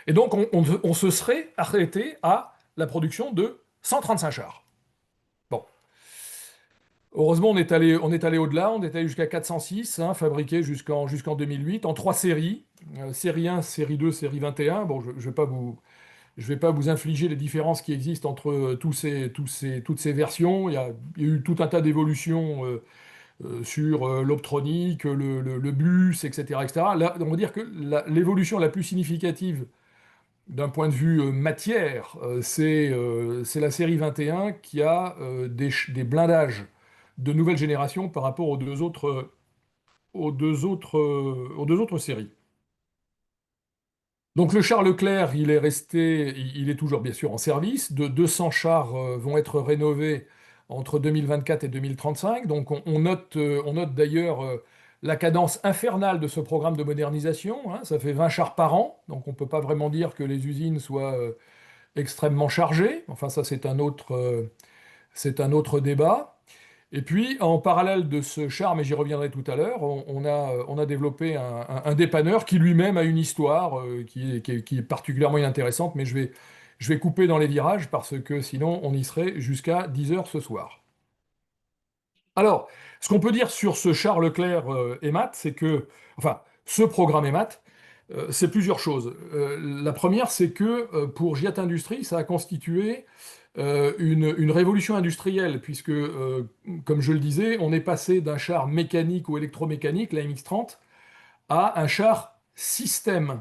[SPEAKER 7] Et donc on se serait arrêté à la production de 135 chars. Bon. Heureusement, on est allé au-delà, on est allé jusqu'à 406, hein, fabriqués jusqu'en 2008, en 3 séries, série 1, série 2, série 21. Bon, je ne vais pas vous infliger les différences qui existent entre toutes ces versions. Il y a eu tout un tas d'évolutions sur l'optronique, le bus, etc., etc. Là, on va dire que l'évolution la plus significative d'un point de vue matière, c'est la série 21 qui a des blindages de nouvelle génération par rapport aux deux autres séries. Donc le char Leclerc, il est toujours bien sûr en service. 200 chars vont être rénovés entre 2024 et 2035. Donc on note d'ailleurs la cadence infernale de ce programme de modernisation. Hein. Ça fait 20 chars par an, donc on ne peut pas vraiment dire que les usines soient extrêmement chargées. Enfin ça c'est un autre débat. Et puis, en parallèle de ce char, mais j'y reviendrai tout à l'heure, on a développé un dépanneur qui lui-même a une histoire qui est particulièrement inintéressante, mais je vais couper dans les virages parce que sinon on y serait jusqu'à 10 heures ce soir. Alors, ce qu'on peut dire sur ce char Leclerc EMAT, c'est que, enfin, ce programme EMAT, c'est plusieurs choses. La première, c'est que pour JIAT Industries, ça a constitué une révolution industrielle, puisque, comme je le disais, on est passé d'un char mécanique ou électromécanique, la MX-30, à un char système.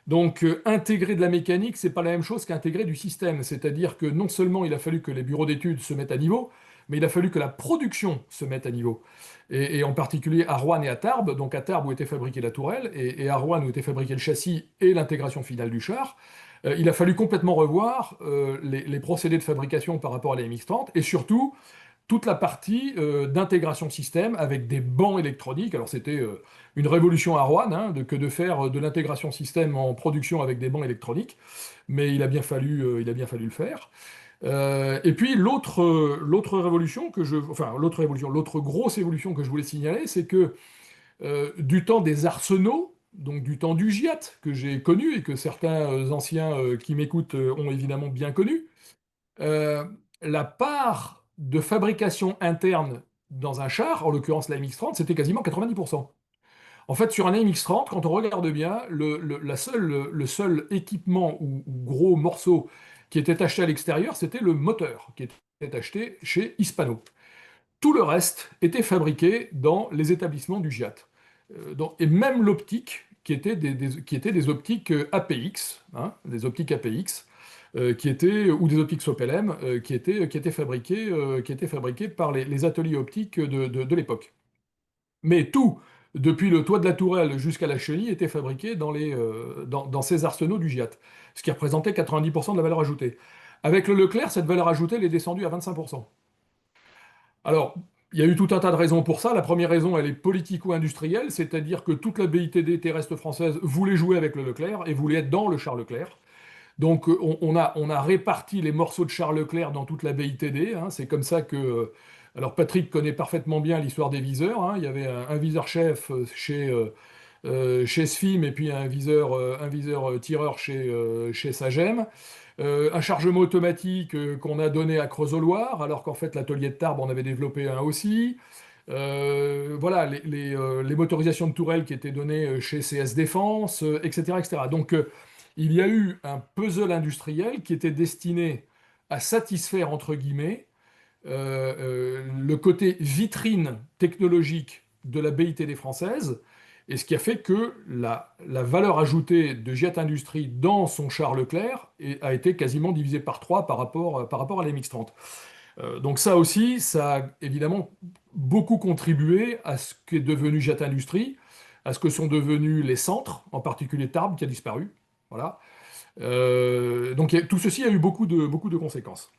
[SPEAKER 7] Donc, intégrer de la mécanique, c'est pas la même chose qu'intégrer du système. C'est-à-dire que non seulement il a fallu que les bureaux d'études se mettent à niveau, mais il a fallu que la production se mette à niveau. Et en particulier à Roanne et à Tarbes, donc à Tarbes où était fabriquée la tourelle, et à Roanne où était fabriqué le châssis et l'intégration finale du char. Il a fallu complètement revoir les procédés de fabrication par rapport à la MX-30, et surtout toute la partie d'intégration système avec des bancs électroniques. Alors c'était une révolution à Roanne, hein, que de faire de l'intégration système en production avec des bancs électroniques, mais il a bien fallu le faire. Et puis l'autre grosse évolution que je voulais signaler, c'est que du temps des arsenaux, donc du temps du GIAT, que j'ai connu et que certains anciens qui m'écoutent ont évidemment bien connu, euh, la part de fabrication interne dans un char, en l'occurrence la MX-30, c'était quasiment 90%. En fait, sur un MX-30, quand on regarde bien, le seul équipement ou gros morceau qui était acheté à l'extérieur, c'était le moteur, qui était acheté chez Hispano. Tout le reste était fabriqué dans les établissements du GIAT. Et même l'optique, qui étaient des optiques APX, hein, des optiques APX, ou des optiques SOPLM, qui étaient fabriquées par les ateliers optiques de l'époque. Mais tout, depuis le toit de la tourelle jusqu'à la chenille, était fabriqué dans ces arsenaux du GIAT, ce qui représentait 90% de la valeur ajoutée. Avec le Leclerc, cette valeur ajoutée, elle est descendue à 25%. Alors, il y a eu tout un tas de raisons pour ça. La première raison, elle est politico-industrielle, c'est-à-dire que toute la BITD terrestre française voulait jouer avec le Leclerc et voulait être dans le char Leclerc. Donc, on a réparti les morceaux de char Leclerc dans toute la BITD, hein. C'est comme ça que... Alors, Patrick connaît parfaitement bien l'histoire des viseurs, hein. Il y avait un viseur-chef chez SFIM et puis un viseur tireur chez Sagem. Un chargement automatique qu'on a donné à Creusot-Loire, alors qu'en fait l'atelier de Tarbes en avait développé un aussi. Voilà, les motorisations de tourelle qui étaient données chez CS Défense, etc., etc. Donc il y a eu un puzzle industriel qui était destiné à satisfaire, entre guillemets, le côté vitrine technologique de la BITD française, et ce qui a fait que la valeur ajoutée de Jet Industries dans son char Leclerc a été quasiment divisée par 3 par rapport à la MX-30. Donc ça aussi, ça a évidemment beaucoup contribué à ce qu'est devenu Jet Industries, à ce que sont devenus les centres, en particulier Tarbes qui a disparu. Voilà. Donc tout ceci a eu beaucoup de conséquences.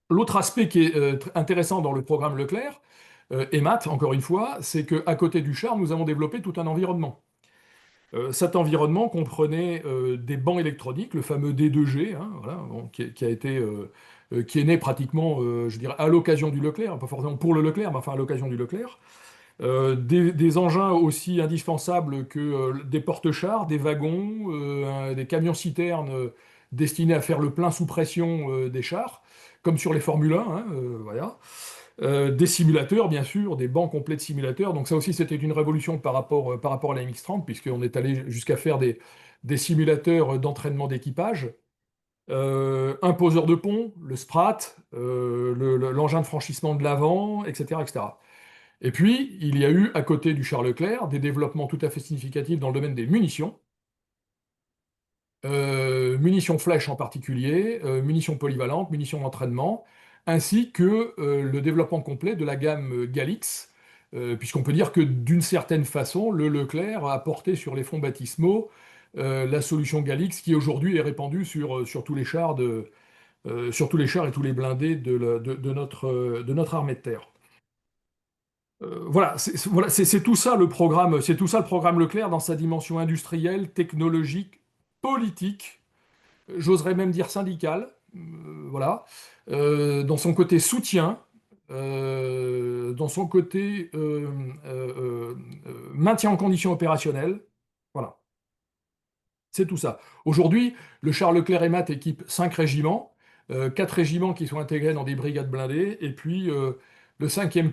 [SPEAKER 7] L'autre aspect qui est intéressant dans le programme Leclerc, EMAT, encore une fois, c'est qu'à côté du char, nous avons développé tout un environnement. Cet environnement comprenait des bancs électroniques, le fameux D2G, hein, voilà, bon, qui est né pratiquement, je dirais, à l'occasion du Leclerc, pas forcément pour le Leclerc, mais enfin à l'occasion du Leclerc. Des engins aussi indispensables que des porte-chars, des wagons, des camions-citernes destinés à faire le plein sous pression des chars, comme sur les Formule 1, hein, voilà. Des simulateurs, bien sûr, des bancs complets de simulateurs. Donc ça aussi, c'était une révolution par rapport à la MX-30, puisqu'on est allé jusqu'à faire des simulateurs d'entraînement d'équipage. Un poseur de pont, le Sprat, l'engin de franchissement de l'avant, etc., etc. Et puis, il y a eu, à côté du char Leclerc, des développements tout à fait significatifs dans le domaine des munitions. Munitions flèches en particulier, munitions polyvalentes, munitions d'entraînement, ainsi que le développement complet de la gamme Galix, puisqu'on peut dire que d'une certaine façon, le Leclerc a porté sur les fonds baptismaux la solution Galix qui aujourd'hui est répandue sur tous les chars sur tous les chars et tous les blindés de notre armée de terre. Voilà, c'est tout ça le programme, c'est tout ça le programme Leclerc dans sa dimension industrielle, technologique, politique, j'oserais même dire syndicale, voilà, dans son côté soutien, dans son côté maintien en condition opérationnelle, voilà, c'est tout ça. Aujourd'hui, le char Leclerc EMAT équipe 5 régiments, 4 régiments qui sont intégrés dans des brigades blindées, et puis le 5e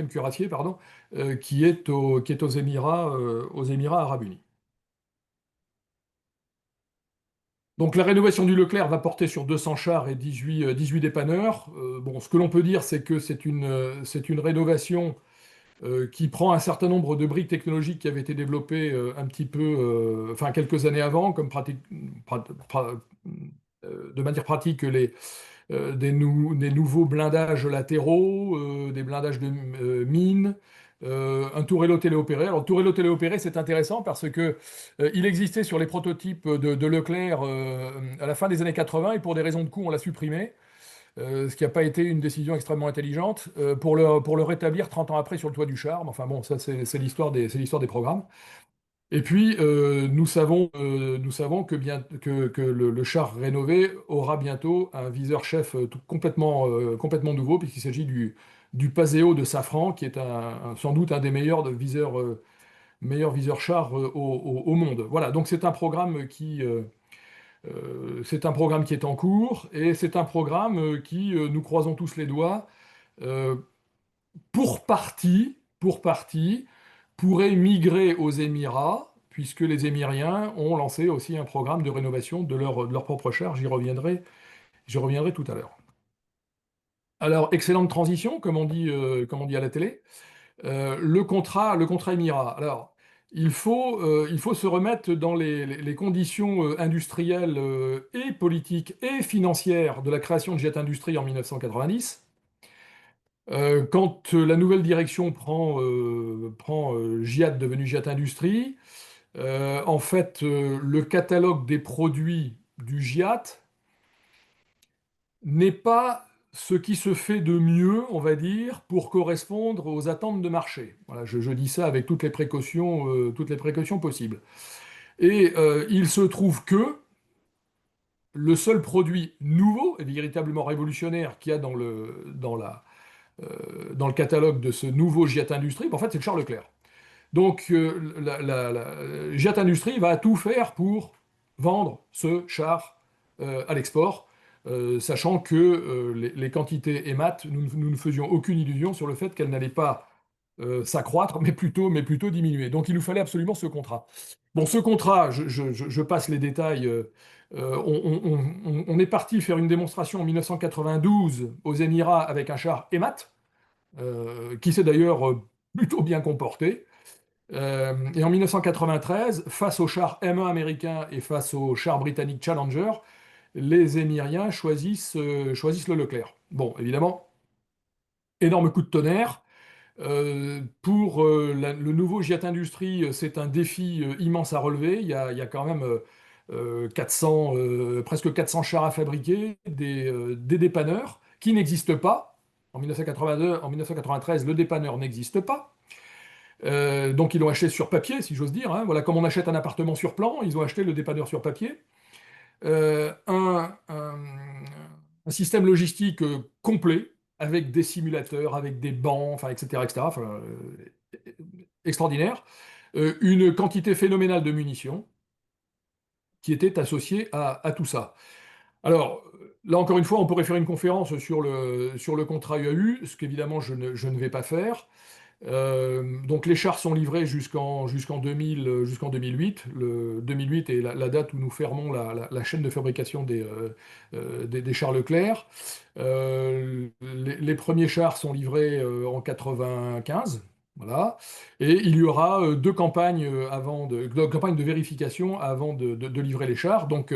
[SPEAKER 7] cuirassier, pardon, qui est aux Émirats Arabes Unis. Donc la rénovation du Leclerc va porter sur 200 chars et 18 dépanneurs. Bon, ce que l'on peut dire, c'est que c'est une rénovation qui prend un certain nombre de briques technologiques qui avaient été développées un petit peu, enfin quelques années avant, comme de manière pratique des nouveaux blindages latéraux, des blindages de mines, un tourello téléopéré. Alors, tourello téléopéré, c'est intéressant parce que il existait sur les prototypes de Leclerc à la fin des années 80 et pour des raisons de coût, on l'a supprimé. Ce qui n'a pas été une décision extrêmement intelligente, pour le rétablir 30 ans après sur le toit du char. Enfin bon, ça c'est l'histoire des programmes. Et puis, nous savons que le char rénové aura bientôt un viseur-chef complètement nouveau, puisqu'il s'agit du Paseo de Safran, qui est sans doute un des meilleurs viseurs meilleur viseur char au monde. Voilà, donc c'est un programme qui est en cours et c'est un programme qui, nous croisons tous les doigts, euh, pour partie, pourrait migrer aux Émirats, puisque les Émiriens ont lancé aussi un programme de rénovation de leur propre char. J'y reviendrai tout à l'heure. Alors, excellente transition, comme on dit à la télé. Le contrat Émirat. Alors, il faut se remettre dans les conditions industrielles et politiques et financières de la création de Jet Industries en 1990. Quand la nouvelle direction prend Giat, devenu Jet Industries, en fait, le catalogue des produits du Giat n'est pas ce qui se fait de mieux, on va dire, pour correspondre aux attentes de marché. Voilà, je dis ça avec toutes les précautions possibles. Et il se trouve que le seul produit nouveau et véritablement révolutionnaire qu'il y a dans le catalogue de ce nouveau Giat Industries, en fait, c'est le Charles Leclerc. Donc, Giat Industries va tout faire pour vendre ce char à l'export, sachant que les quantités EMAT, nous ne faisions aucune illusion sur le fait qu'elles n'allaient pas s'accroître, mais plutôt diminuer. Donc, il nous fallait absolument ce contrat. Bon, ce contrat, je passe les détails. On est parti faire une démonstration en 1992 aux Émirats avec un char EMAT, qui s'est d'ailleurs plutôt bien comporté. Et en 1993, face au char M1 américain et face au char britannique Challenger, les Émiriens choisissent le Leclerc. Bon, évidemment, énorme coup de tonnerre. Pour le nouveau Jet Industries, c'est un défi immense à relever. Il y a quand même 400, presque 400 chars à fabriquer, des dépanneurs qui n'existent pas. En 1993, le dépanneur n'existe pas. Donc ils l'ont acheté sur papier, si j'ose dire, hein. Voilà, comme on achète un appartement sur plan, ils ont acheté le dépanneur sur papier. Un système logistique complet, avec des simulateurs, avec des bancs, enfin, etc., etc., enfin, extraordinaire. Une quantité phénoménale de munitions qui était associée à tout ça. Alors, là encore une fois, on pourrait faire une conférence sur le contrat UAU, ce qu'évidemment je ne vais pas faire. Donc les chars sont livrés jusqu'en 2008. Le 2008 est la date où nous fermons la chaîne de fabrication des chars Leclerc. Les premiers chars sont livrés en 95. Voilà. Et il y aura deux campagnes deux campagnes de vérification avant de livrer les chars. Donc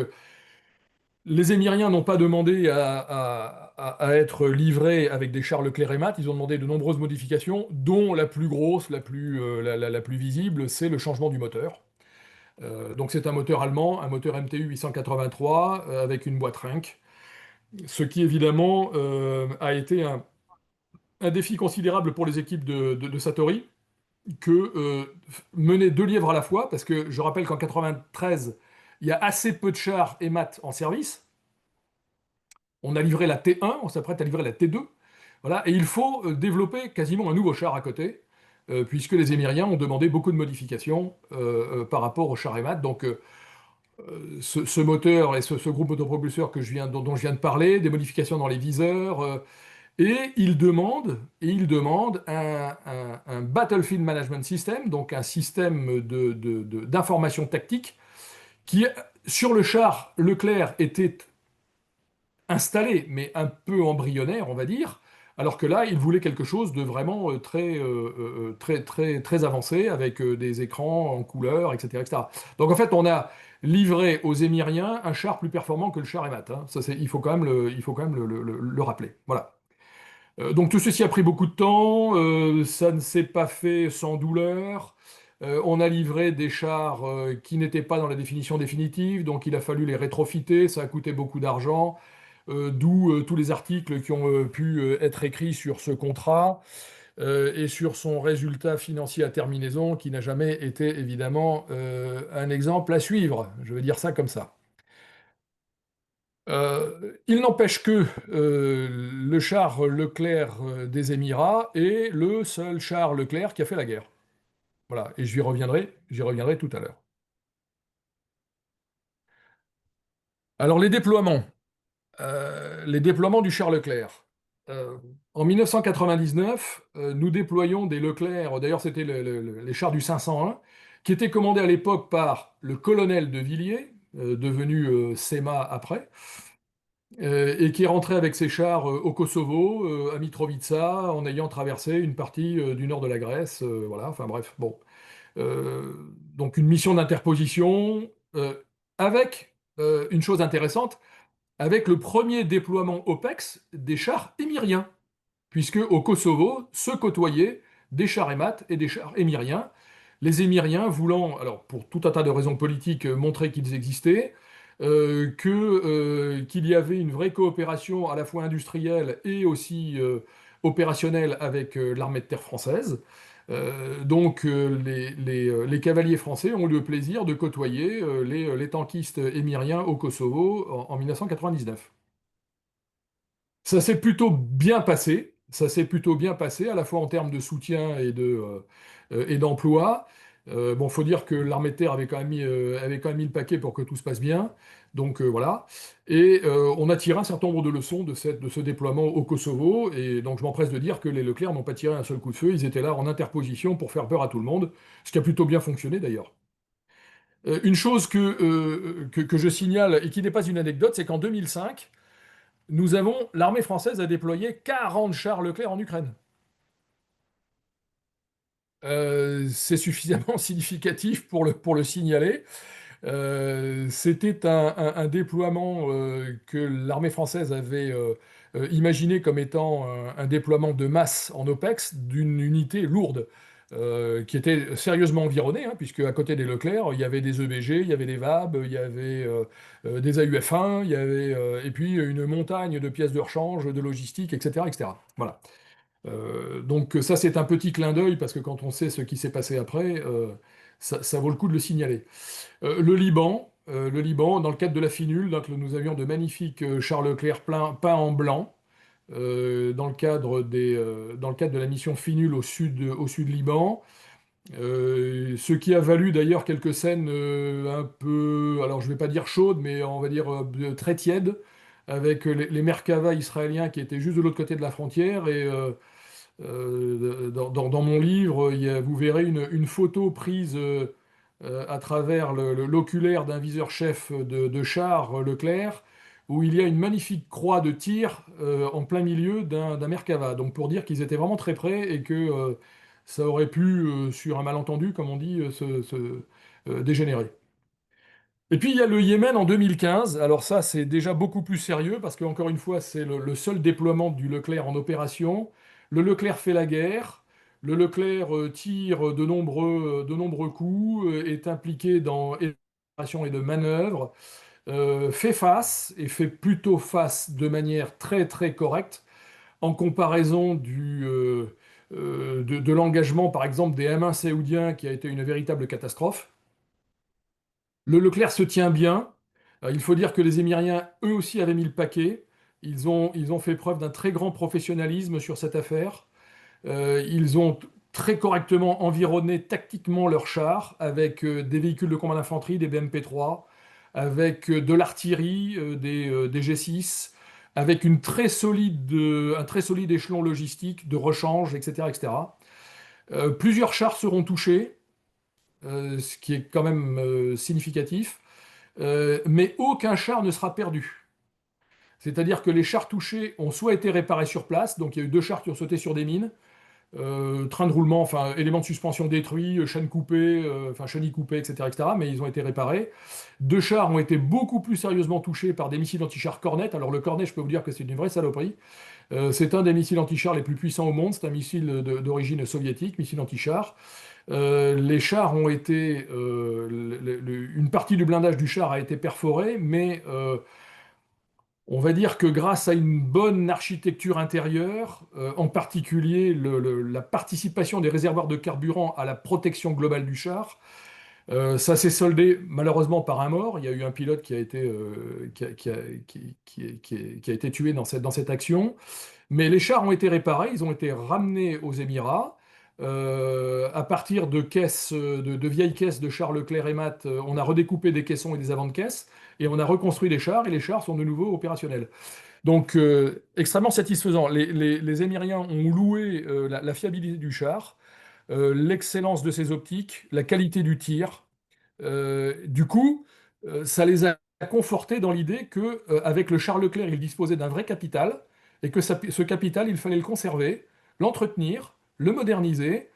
[SPEAKER 7] les Émiriens n'ont pas demandé à être livrés avec des chars Leclerc et Mat, ils ont demandé de nombreuses modifications, dont la plus grosse, la plus visible, c'est le changement du moteur. Donc c'est un moteur allemand, un moteur MTU 883 avec une boîte Renk, ce qui évidemment a été un défi considérable pour les équipes de Satori, que mener deux lièvres à la fois, parce que je rappelle qu'en 93, il y a assez peu de chars EMAT en service. On a livré la T1, on s'apprête à livrer la T2. Voilà, et il faut développer quasiment un nouveau char à côté, puisque les Émiriens ont demandé beaucoup de modifications par rapport au char EMAT. Donc ce moteur et ce groupe autopropulseur dont je viens de parler, des modifications dans les viseurs, et ils demandent un Battlefield Management System, donc un système d'information tactique, qui, sur le char Leclerc, était installé, mais un peu embryonnaire, on va dire, alors que là, il voulait quelque chose de vraiment très, très, très avancé, avec des écrans en couleur, etc., etc. Donc en fait, on a livré aux Émiriens un char plus performant que le char EMAT, hein. Ça, il faut quand même le rappeler. Voilà. Donc tout ceci a pris beaucoup de temps, ça ne s'est pas fait sans douleur. On a livré des chars qui n'étaient pas dans la définition définitive, donc il a fallu les rétrofiter, ça a coûté beaucoup d'argent, d'où tous les articles qui ont pu être écrits sur ce contrat et sur son résultat financier à terminaison, qui n'a jamais été évidemment un exemple à suivre, je vais dire ça comme ça. Il n'empêche que le char Leclerc des Émirats est le seul char Leclerc qui a fait la guerre. Voilà, et j'y reviendrai tout à l'heure. Alors les déploiements du char Leclerc. Euh, En 1999, nous déployons des Leclerc, d'ailleurs c'était les chars du 501, qui étaient commandés à l'époque par le colonel de Villiers, devenu SEMA après, et qui est rentré avec ses chars au Kosovo, à Mitrovica, en ayant traversé une partie du nord de la Grèce. Voilà, enfin bref, bon. Euh, donc une mission d'interposition, avec une chose intéressante, avec le premier déploiement OPEX des chars émiriens, puisque au Kosovo se côtoyaient des chars EMAT et des chars émiriens. Les émiriens voulant, alors pour tout un tas de raisons politiques, montrer qu'ils existaient, qu'il y avait une vraie coopération à la fois industrielle et aussi opérationnelle avec l'armée de terre française. Donc les cavaliers français ont eu le plaisir de côtoyer les tankistes émiriens au Kosovo en 1999. Ça s'est plutôt bien passé. Ça s'est plutôt bien passé, à la fois en termes de soutien et d'emploi. Bon, faut dire que l'armée de terre avait quand même mis le paquet pour que tout se passe bien. Donc voilà. Et on a tiré un certain nombre de leçons de ce déploiement au Kosovo. Et donc je m'empresse de dire que les Leclerc n'ont pas tiré un seul coup de feu. Ils étaient là en interposition pour faire peur à tout le monde, ce qui a plutôt bien fonctionné d'ailleurs. Une chose que je signale et qui n'est pas une anecdote, c'est qu'en 2005, l'armée française a déployé 40 chars Leclerc en Ukraine. C'est suffisamment significatif pour le signaler. C'était un déploiement que l'armée française avait imaginé comme étant un déploiement de masse en OPEX d'une unité lourde. Qui était sérieusement environnée, hein, puisque à côté des Leclerc, il y avait des EBG, il y avait des VAB, il y avait des AUF-1, et puis une montagne de pièces de rechange, de logistique, etc., etc. Voilà. Donc ça, c'est un petit clin d'œil, parce que quand on sait ce qui s'est passé après, ça vaut le coup de le signaler. Le Liban, dans le cadre de la FINUL, donc, nous avions de magnifiques chars Leclerc peints en blanc, dans le cadre de la mission FINUL au sud Liban. Ce qui a valu d'ailleurs quelques scènes un peu, alors je ne vais pas dire chaudes, mais on va dire très tièdes, avec les Merkava israéliens qui étaient juste de l'autre côté de la frontière. Et dans mon livre, vous verrez une photo prise à travers l'oculaire d'un viseur-chef de char Leclerc, où il y a une magnifique croix de tir en plein milieu d'un Merkava. Donc pour dire qu'ils étaient vraiment très près et que ça aurait pu, sur un malentendu, comme on dit, dégénérer. Et puis il y a le Yémen en 2015. Alors ça, c'est déjà beaucoup plus sérieux parce qu'encore une fois, c'est le seul déploiement du Leclerc en opération. Le Leclerc fait la guerre. Le Leclerc tire de nombreux coups, est impliqué dans opérations et de manœuvres, fait face et fait plutôt face de manière très très correcte en comparaison de l'engagement, par exemple, des M1 saoudiens qui a été une véritable catastrophe. Le Leclerc se tient bien. Il faut dire que les Émiriens, eux aussi, avaient mis le paquet. Ils ont fait preuve d'un très grand professionnalisme sur cette affaire. Ils ont très correctement environné tactiquement leurs chars avec des véhicules de combat d'infanterie, des BMP-3, avec de l'artillerie, des G6, avec un très solide échelon logistique de rechange, etc., etc. Plusieurs chars seront touchés, ce qui est quand même significatif, mais aucun char ne sera perdu. C'est-à-dire que les chars touchés ont soit été réparés sur place, donc il y a eu 2 chars qui ont sauté sur des mines, train de roulement, enfin éléments de suspension détruits, chaînes coupées, enfin chenilles coupées, etc., etc., mais ils ont été réparés. 2 chars ont été beaucoup plus sérieusement touchés par des missiles anti-chars Cornet. Alors le Cornet, je peux vous dire que c'est une vraie saloperie. C'est un des missiles anti-chars les plus puissants au monde. C'est un missile d'origine soviétique, missile anti-char. Les chars ont été, une partie du blindage du char a été perforée, mais on va dire que grâce à une bonne architecture intérieure, en particulier la participation des réservoirs de carburant à la protection globale du char, ça s'est soldé malheureusement par un mort. Il y a eu un pilote qui a été, qui a été tué dans cette action. Mais les chars ont été réparés, ils ont été ramenés aux Émirats. à partir de caisses, de vieilles caisses de chars Leclerc et Matt, on a redécoupé des caissons et des avant de caisse, et on a reconstruit les chars, et les chars sont de nouveau opérationnels. Donc, extrêmement satisfaisant. Les Émiriens ont loué la fiabilité du char, l'excellence de ses optiques, la qualité du tir. Du coup, ça les a confortés dans l'idée que, avec le char Leclerc, ils disposaient d'un vrai capital et que ce capital, il fallait le conserver, l'entretenir, le moderniser,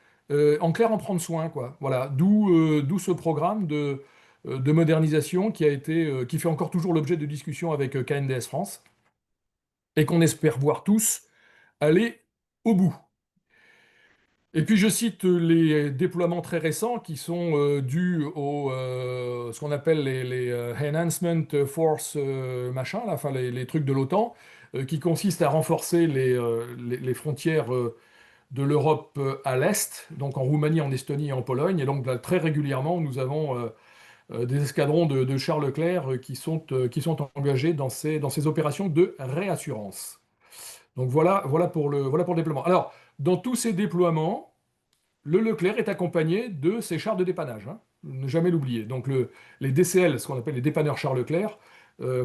[SPEAKER 7] en clair, en prendre soin, quoi. Voilà, d'où ce programme de modernisation qui fait encore toujours l'objet de discussions avec KNDS France et qu'on espère voir tous aller au bout. Et puis je cite les déploiements très récents qui sont dus au ce qu'on appelle les Enhancement Force machin, là, enfin les trucs de l'OTAN, qui consistent à renforcer les frontières de l'Europe à l'Est, donc en Roumanie, en Estonie et en Pologne. Et donc là, très régulièrement, nous avons des escadrons de chars Leclerc qui sont engagés dans ces opérations de réassurance. Donc voilà pour le déploiement. Alors, dans tous ces déploiements, le Leclerc est accompagné de ses chars de dépannage, hein, ne jamais l'oublier. Donc les DCL, ce qu'on appelle les dépanneurs chars Leclerc,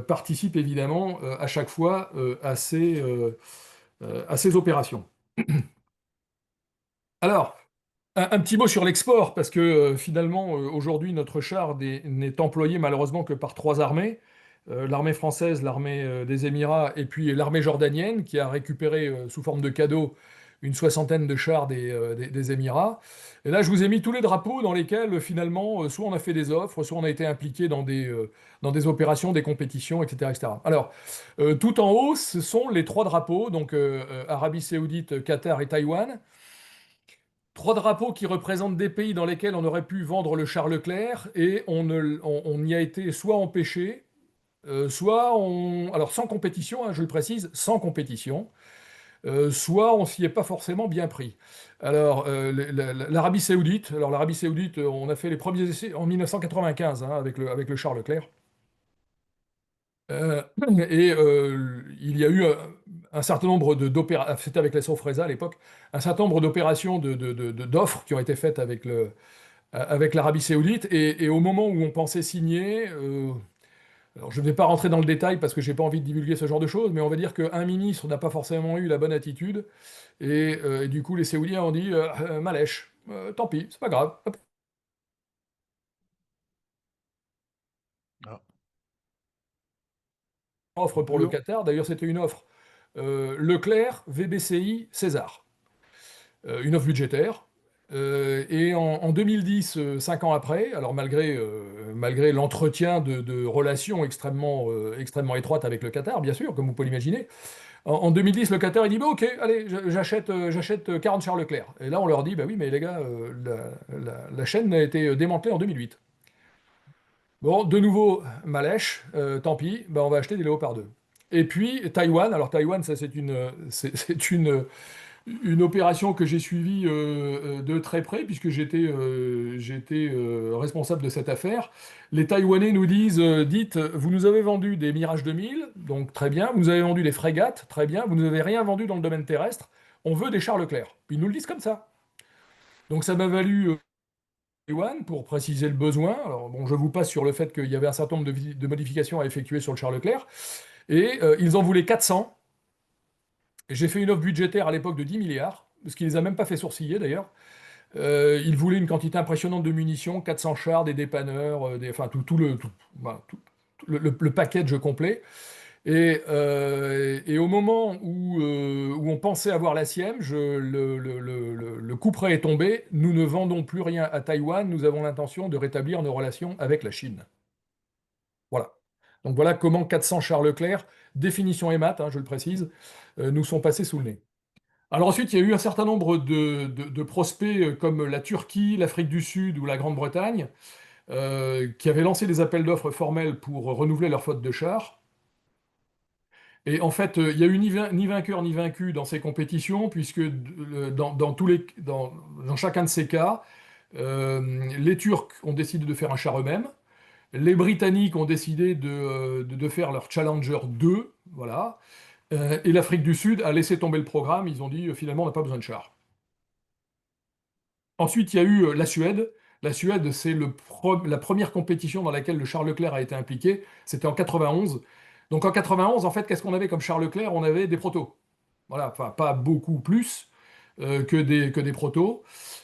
[SPEAKER 7] participent évidemment à chaque fois à ces opérations. Alors, un petit mot sur l'export, parce que finalement, aujourd'hui, notre char n'est employé malheureusement que par 3 armées. L'armée française, l'armée des Émirats et puis l'armée jordanienne, qui a récupéré sous forme de cadeau une soixantaine de chars des Émirats. Et là, je vous ai mis tous les drapeaux dans lesquels finalement, soit on a fait des offres, soit on a été impliqué dans des opérations, des compétitions, etc., etc. Alors, tout en haut, ce sont les 3 drapeaux, donc Arabie Saoudite, Qatar et Taïwan. 3 drapeaux qui représentent des pays dans lesquels on aurait pu vendre le char Leclerc et on y a été soit empêché, alors sans compétition, hein, je le précise, sans compétition, soit on s'y est pas forcément bien pris. Alors, l'Arabie Saoudite, on a fait les premiers essais en 1995 hein, avec le char Leclerc. Euh, et il y a eu un certain nombre d'opérations, c'était avec la Sofresa à l'époque, un certain nombre d'opérations d'offres qui ont été faites avec l'Arabie Saoudite. Et au moment où on pensait signer, alors je ne vais pas rentrer dans le détail parce que j'ai pas envie de divulguer ce genre de choses, mais on va dire qu'un ministre n'a pas forcément eu la bonne attitude. Et du coup, les Saoudiens ont dit Malèche, tant pis, c'est pas grave. Hop.
[SPEAKER 1] Ah.
[SPEAKER 7] Offre pour le Qatar, d'ailleurs, c'était une offre Leclerc, VBCI, César. Une offre budgétaire. Et en 2010, 5 ans après, alors malgré l'entretien de relations extrêmement étroites avec le Qatar, bien sûr, comme vous pouvez l'imaginer, en 2010, le Qatar il dit bah, ok, allez, j'achète 40 chars Leclerc. Et là, on leur dit bah oui, mais les gars, la chaîne a été démantelée en 2008. Bon, de nouveau, Malèche, tant pis, bah, on va acheter des Léopard 2. Et puis Taïwan, alors Taïwan, ça c'est une opération que j'ai suivie de très près, puisque j'étais responsable de cette affaire. Les Taïwanais nous disent, dites, vous nous avez vendu des Mirage 2000, donc très bien, vous nous avez vendu des frégates, très bien, vous nous avez rien vendu dans le domaine terrestre, on veut des chars Leclerc. Puis ils nous le disent comme ça. Donc ça m'a valu Taïwan pour préciser le besoin. Alors bon, je vous passe sur le fait qu'il y avait un certain nombre de modifications à effectuer sur le char Leclerc, et ils en voulaient 400. J'ai fait une offre budgétaire à l'époque de 10 milliards, ce qui les a même pas fait sourciller d'ailleurs. Ils voulaient une quantité impressionnante de munitions, 400 chars, des dépanneurs, enfin voilà, le package complet. Et au moment où on pensait avoir la SIEM, le coup près est tombé. Nous ne vendons plus rien à Taïwan. Nous avons l'intention de rétablir nos relations avec la Chine. Voilà. Donc voilà comment 400 chars Leclerc, définition EMAT, hein, je le précise, nous sont passés sous le nez. Alors ensuite, il y a eu un certain nombre de prospects comme la Turquie, l'Afrique du Sud ou la Grande-Bretagne qui avaient lancé des appels d'offres formels pour renouveler leur flotte de chars. Et en fait, il n'y a eu ni vainqueur ni vaincu dans ces compétitions, puisque dans chacun de ces cas, les Turcs ont décidé de faire un char eux-mêmes. Les Britanniques ont décidé de faire leur Challenger 2, voilà. Et l'Afrique du Sud a laissé tomber le programme. Ils ont dit finalement on n'a pas besoin de chars. Ensuite, il y a eu la Suède. La Suède, c'est la première compétition dans laquelle le Charles Leclerc a été impliqué. C'était en 91. Donc en 91, en fait, qu'est-ce qu'on avait comme Charles Leclerc? On avait des protos. Voilà, enfin, pas beaucoup plus que des protos.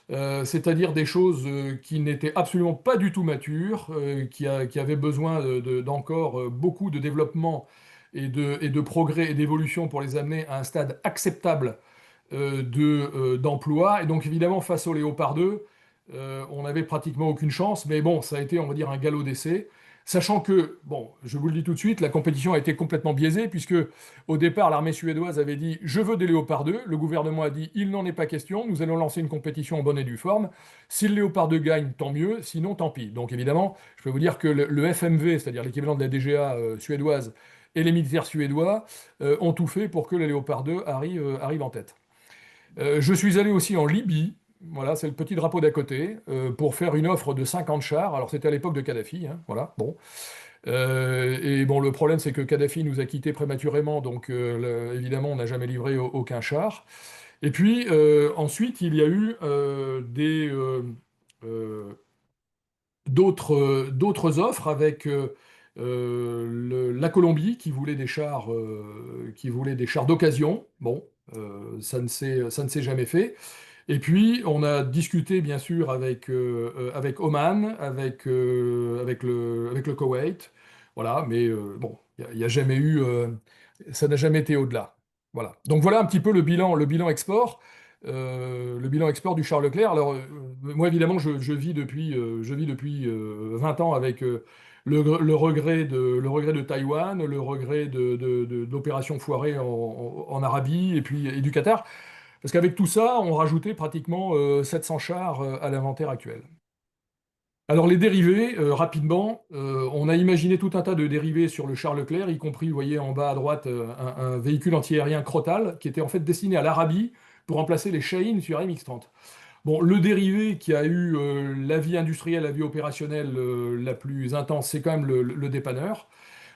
[SPEAKER 7] C'est-à-dire des choses qui n'étaient absolument pas du tout matures, qui avaient besoin d'encore beaucoup de développement et de progrès et d'évolution pour les amener à un stade acceptable d'emploi. Et donc évidemment, face au Léopard 2, on n'avait pratiquement aucune chance, mais bon, ça a été, on va dire, un galop d'essai. Sachant que, bon, je vous le dis tout de suite, la compétition a été complètement biaisée, puisque au départ, l'armée suédoise avait dit je veux des Léopard 2. Le gouvernement a dit il n'en est pas question, nous allons lancer une compétition en bonne et due forme. Si le Léopard 2 gagne, tant mieux, sinon tant pis. Donc évidemment, je peux vous dire que le FMV, c'est-à-dire l'équivalent de la DGA suédoise, et les militaires suédois ont tout fait pour que le Léopard 2 arrive en tête. Je suis allé aussi en Libye, voilà, c'est le petit drapeau d'à côté, pour faire une offre de 50 chars. Alors c'était à l'époque de Kadhafi, hein, voilà, bon. Et bon, le problème c'est que Kadhafi nous a quittés prématurément, donc évidemment on n'a jamais livré aucun char. Et puis ensuite il y a eu euh, d'autres offres avec la Colombie qui voulait des chars d'occasion. Bon, ça ne s'est jamais fait. Et puis, on a discuté, bien sûr, avec Oman, avec le Koweït. Voilà, mais bon, il y a jamais eu, ça n'a jamais été au-delà. Voilà. Donc voilà un petit peu le bilan export. Le bilan export du Charles Leclerc. Alors, moi, évidemment, je vis depuis 20 ans avec le regret de Taïwan, le regret de l'opération foirée en Arabie et du Qatar. Parce qu'avec tout ça, on rajoutait pratiquement 700 chars à l'inventaire actuel. Alors les dérivés, rapidement, on a imaginé tout un tas de dérivés sur le Charles Leclerc, y compris, vous voyez en bas à droite, un véhicule antiaérien Crotale, qui était en fait destiné à l'Arabie pour remplacer les Shaheen sur MX-30. Bon, le dérivé qui a eu la vie industrielle, la vie opérationnelle la plus intense, c'est quand même le dépanneur.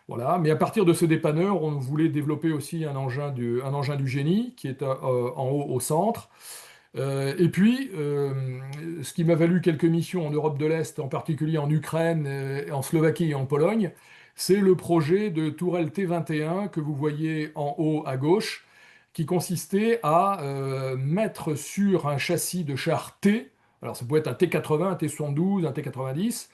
[SPEAKER 7] Voilà. Mais à partir de ce dépanneur, on voulait développer aussi un engin du génie qui est en haut au centre. Et puis, ce qui m'a valu quelques missions en Europe de l'Est, en particulier en Ukraine, en Slovaquie et en Pologne, c'est le projet de tourelle T21 que vous voyez en haut à gauche, qui consistait à mettre sur un châssis de char T, alors ça pouvait être un T80, un T72, un T90,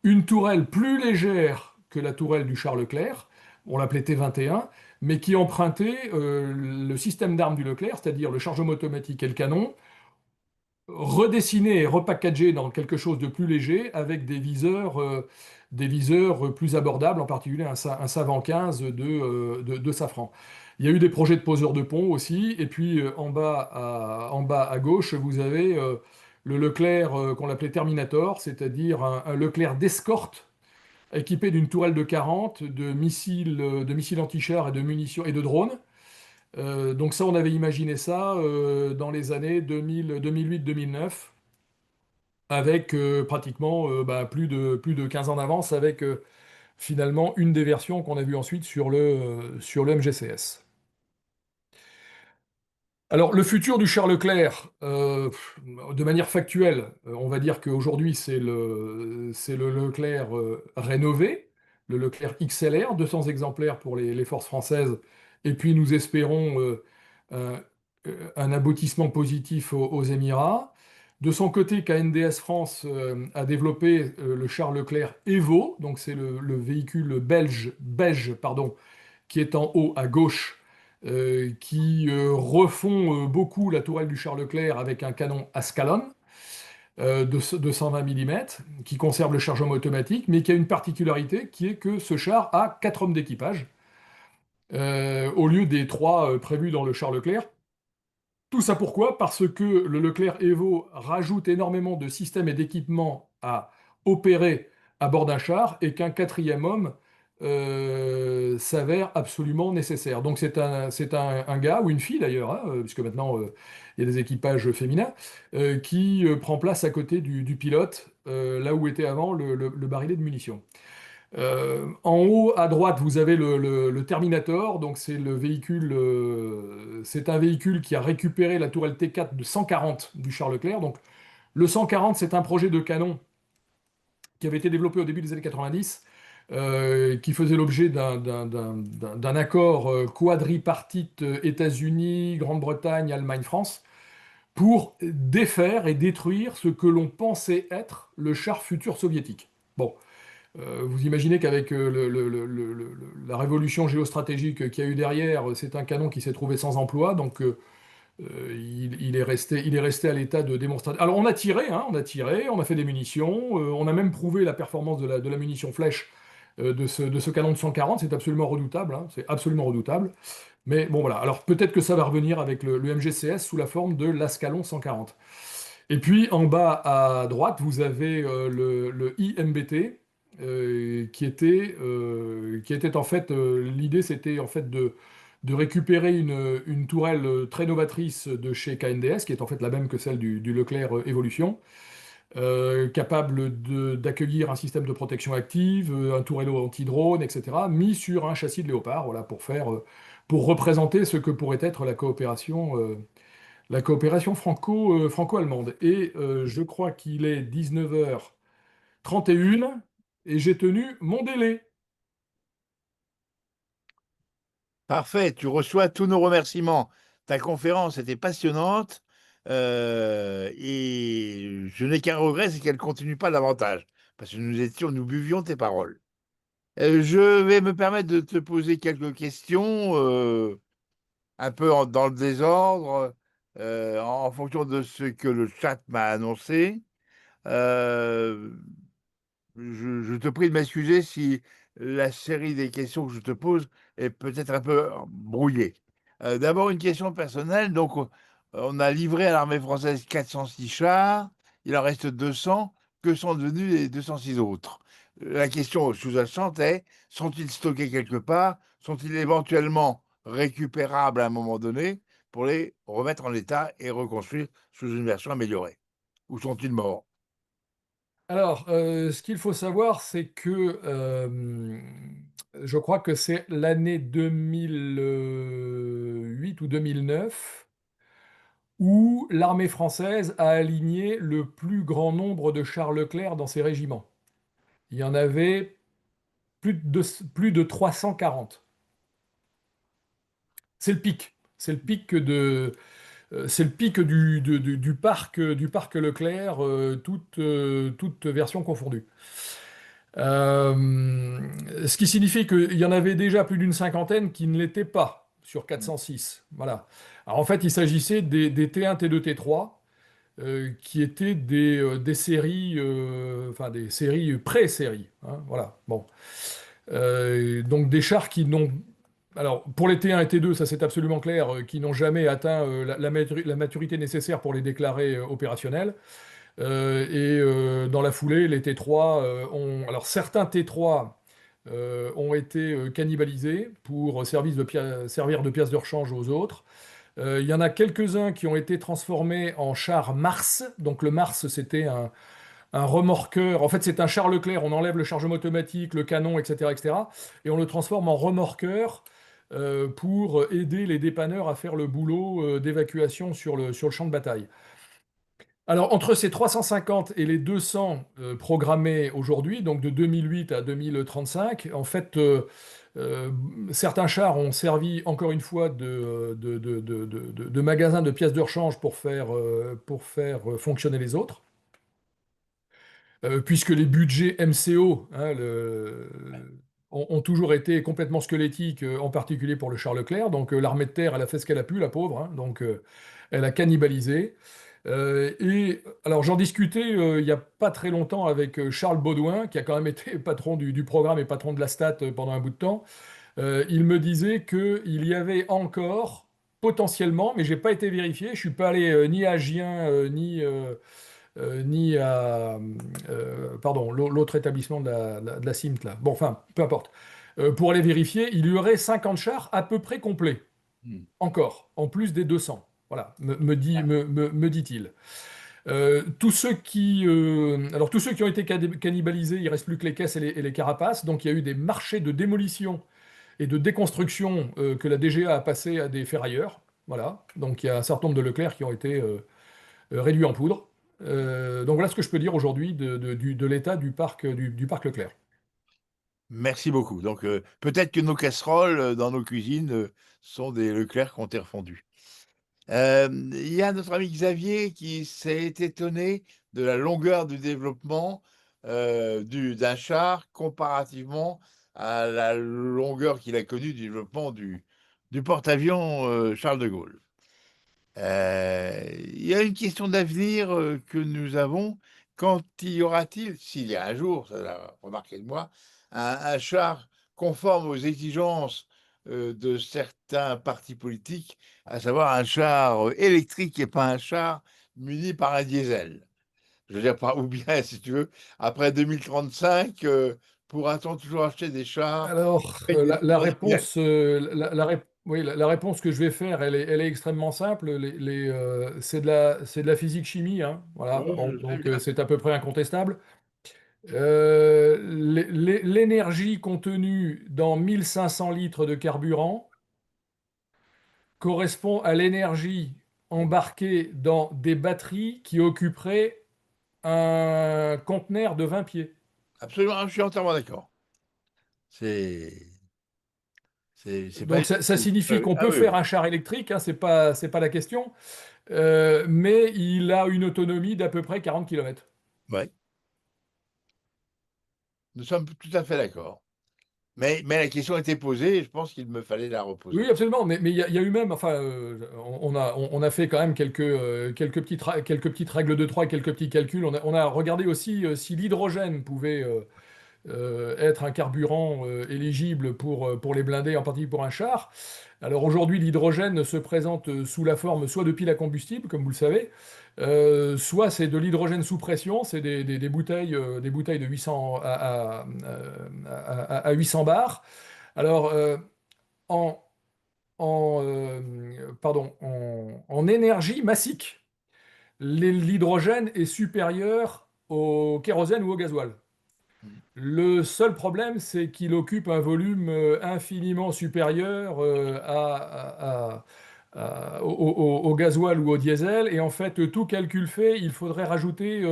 [SPEAKER 7] une tourelle plus légère que la tourelle du Charles Leclerc, on l'appelait T21, mais qui empruntait le système d'armes du Leclerc, c'est-à-dire le chargement automatique et le canon, redessiné et repackagé dans quelque chose de plus léger, avec des viseurs plus abordables, en particulier un Savant 15 de Safran. Il y a eu des projets de poseurs de pont aussi, et puis en bas à gauche, vous avez le Leclerc qu'on appelait Terminator, c'est-à-dire un Leclerc d'escorte équipé d'une tourelle de 40, de missiles anti-chars et de munitions et de drones. Donc ça, on avait imaginé ça dans les années 2008-2009, avec pratiquement plus de 15 ans d'avance, avec finalement une des versions qu'on a vues ensuite sur le MGCS. Alors, le futur du Charles Leclerc, de manière factuelle, on va dire qu'aujourd'hui, c'est le Leclerc rénové, le Leclerc XLR, 200 exemplaires pour les forces françaises, et puis nous espérons un, un aboutissement positif aux Émirats. De son côté, KNDS France a développé le Charles Leclerc Evo, donc c'est le véhicule beige, pardon, qui est en haut à gauche, qui refont beaucoup la tourelle du Charles Leclerc avec un canon Ascalon de 120 mm, qui conserve le chargement automatique, mais qui a une particularité qui est que ce char a 4 hommes d'équipage, au lieu des 3 prévus dans le Charles Leclerc. Tout ça pourquoi? Parce que le Leclerc Evo rajoute énormément de systèmes et d'équipements à opérer à bord d'un char et qu'un 4e homme s'avère absolument nécessaire. Donc c'est un gars, ou une fille d'ailleurs, hein, puisque maintenant il y a des équipages féminins, qui prend place à côté du pilote, là où était avant le barillet de munitions. En haut à droite, vous avez le Terminator, donc c'est un véhicule qui a récupéré la tourelle T4 de 140 du Charles Leclerc, donc Le 140, c'est un projet de canon qui avait été développé au début des années 90, qui faisait l'objet d'un accord quadripartite États-Unis, Grande-Bretagne, Allemagne, France, pour défaire et détruire ce que l'on pensait être le char futur soviétique. Bon, vous imaginez qu'avec la révolution géostratégique qu'il y a eu derrière, c'est un canon qui s'est trouvé sans emploi, donc il est resté à l'état de démonstration. Alors on a tiré, hein, on a fait des munitions, on a même prouvé la performance de la munition flèche de ce canon de 140, c'est absolument redoutable, hein, c'est absolument redoutable. Mais bon voilà, alors peut-être que ça va revenir avec le MGCS sous la forme de l'Ascalon 140. Et puis en bas à droite, vous avez le IMBT, qui était en fait, l'idée c'était en fait de récupérer une tourelle très novatrice de chez KNDS, qui est en fait la même que celle du Leclerc Evolution, capable d'accueillir un système de protection active, un tourello anti-drone, etc., mis sur un châssis de Léopard, voilà, pour représenter ce que pourrait être la coopération franco-allemande. Et je crois qu'il est 19h31 et j'ai tenu mon délai.
[SPEAKER 1] Parfait, tu reçois tous nos remerciements. Ta conférence était passionnante et je n'ai qu'un regret, c'est qu'elle ne continue pas davantage parce que nous buvions tes paroles. Je vais me permettre de te poser quelques questions un peu dans le désordre en fonction de ce que le chat m'a annoncé. Euh, je te prie de m'excuser si la série des questions que je te pose est peut-être un peu brouillée. D'abord, une question personnelle. Donc, on a livré à l'armée française 406 chars, il en reste 200. Que sont devenus les 206 autres? La question sous-jacente est, sont-ils stockés quelque part? Sont-ils éventuellement récupérables à un moment donné pour les remettre en état et reconstruire sous une version améliorée? Ou sont-ils morts?
[SPEAKER 7] Alors, ce qu'il faut savoir, c'est que je crois que c'est l'année 2008 ou 2009 où l'armée française a aligné le plus grand nombre de chars Leclerc dans ses régiments. Il y en avait plus de 340. C'est le pic. C'est le pic du parc Leclerc, toute version confondue. Ce qui signifie qu'il y en avait déjà plus d'une cinquantaine qui ne l'étaient pas sur 406. Voilà. Alors en fait, il s'agissait des T1, T2, T3, qui étaient des séries, enfin des séries pré-séries, hein, voilà. Bon. Donc des chars qui n'ont, alors pour les T1 et T2, ça c'est absolument clair, qui n'ont jamais atteint la maturité nécessaire pour les déclarer opérationnels. Dans la foulée, les T3 alors certains T3 ont été cannibalisés pour servir de pièce de rechange aux autres. Il y en a quelques-uns qui ont été transformés en chars Mars. Donc le Mars, c'était un remorqueur. En fait, c'est un char Leclerc. On enlève le chargement automatique, le canon, etc., etc., et on le transforme en remorqueur pour aider les dépanneurs à faire le boulot d'évacuation sur le champ de bataille. Alors, entre ces 350 et les 200 programmés aujourd'hui, donc de 2008 à 2035, en fait, certains chars ont servi encore une fois de magasin de pièces de rechange pour faire fonctionner les autres. Puisque les budgets MCO, hein, ont toujours été complètement squelettiques, en particulier pour le char Leclerc. Donc l'armée de terre, elle a fait ce qu'elle a pu, la pauvre, hein, donc elle a cannibalisé. Et alors j'en discutais il n'y a pas très longtemps avec Charles Baudouin, qui a quand même été patron du programme et patron de la STAT pendant un bout de temps. Il me disait qu'il y avait encore potentiellement, mais j'ai pas été vérifié, je suis pas allé ni à Gien ni à pardon, l'autre établissement de la CIMT là. Bon, enfin, peu importe. Pour aller vérifier, il y aurait 50 chars à peu près complets, encore, en plus des 200. Voilà, me dit-il. Alors tous ceux qui ont été cannibalisés, il reste plus que les caisses et les carapaces. Donc il y a eu des marchés de démolition et de déconstruction que la DGA a passé à des ferrailleurs. Voilà. Donc il y a un certain nombre de Leclerc qui ont été réduits en poudre. Donc voilà ce que je peux dire aujourd'hui de l'état du parc Leclerc.
[SPEAKER 1] Merci beaucoup. Donc, peut-être que nos casseroles dans nos cuisines sont des Leclerc qui ont été refondus. Il y a notre ami Xavier qui s'est étonné de la longueur du développement d'un char comparativement à la longueur qu'il a connue du développement du porte-avions Charles de Gaulle. Il y a une question d'avenir que nous avons. Quand y aura-t-il, s'il y a un jour, ça l'a remarqué de moi, un char conforme aux exigences de certains partis politiques, à savoir un char électrique et pas un char muni par un diesel? Je veux dire, ou bien, si tu veux, après 2035, pourra-t-on toujours acheter des chars
[SPEAKER 7] Alors,
[SPEAKER 1] avec des
[SPEAKER 7] la
[SPEAKER 1] moteurs diesel?
[SPEAKER 7] réponse, oui, la réponse que je vais faire, elle est extrêmement simple. C'est de la physique-chimie, hein, voilà.
[SPEAKER 1] Ouais,
[SPEAKER 7] Bon,
[SPEAKER 1] je sais
[SPEAKER 7] donc
[SPEAKER 1] bien.
[SPEAKER 7] c'est à peu près incontestable. L'énergie contenue dans 1500 litres de carburant correspond à l'énergie embarquée dans des batteries qui occuperaient un conteneur de 20 pieds.
[SPEAKER 1] Absolument, je suis entièrement d'accord. C'est c'est pas
[SPEAKER 7] Donc
[SPEAKER 1] du
[SPEAKER 7] ça
[SPEAKER 1] tout.
[SPEAKER 7] signifie qu'on
[SPEAKER 1] Ah
[SPEAKER 7] peut
[SPEAKER 1] oui,
[SPEAKER 7] faire
[SPEAKER 1] oui.
[SPEAKER 7] un char électrique, hein, c'est pas la question, mais il a une autonomie d'à peu près 40 km.
[SPEAKER 1] Ouais, nous sommes tout à fait d'accord. Mais la question a été posée et je pense qu'il me fallait la
[SPEAKER 7] Oui,
[SPEAKER 1] reposer.
[SPEAKER 7] absolument, mais il y a eu même, enfin, on a fait quand même quelques petites règles de 3 et quelques petits calculs. On a regardé aussi si l'hydrogène pouvait être un carburant éligible pour les blindés, en particulier pour un char. Alors aujourd'hui, l'hydrogène se présente sous la forme soit de piles à combustible, comme vous le savez, soit c'est de l'hydrogène sous pression, c'est des bouteilles de 800 à 800 bars. Alors, en, en énergie massique, l'hydrogène est supérieur au kérosène ou au gasoil.
[SPEAKER 1] Mm.
[SPEAKER 7] Le seul problème, c'est qu'il occupe un volume infiniment supérieur au gasoil ou au diesel. Et en fait, tout calcul fait, il faudrait rajouter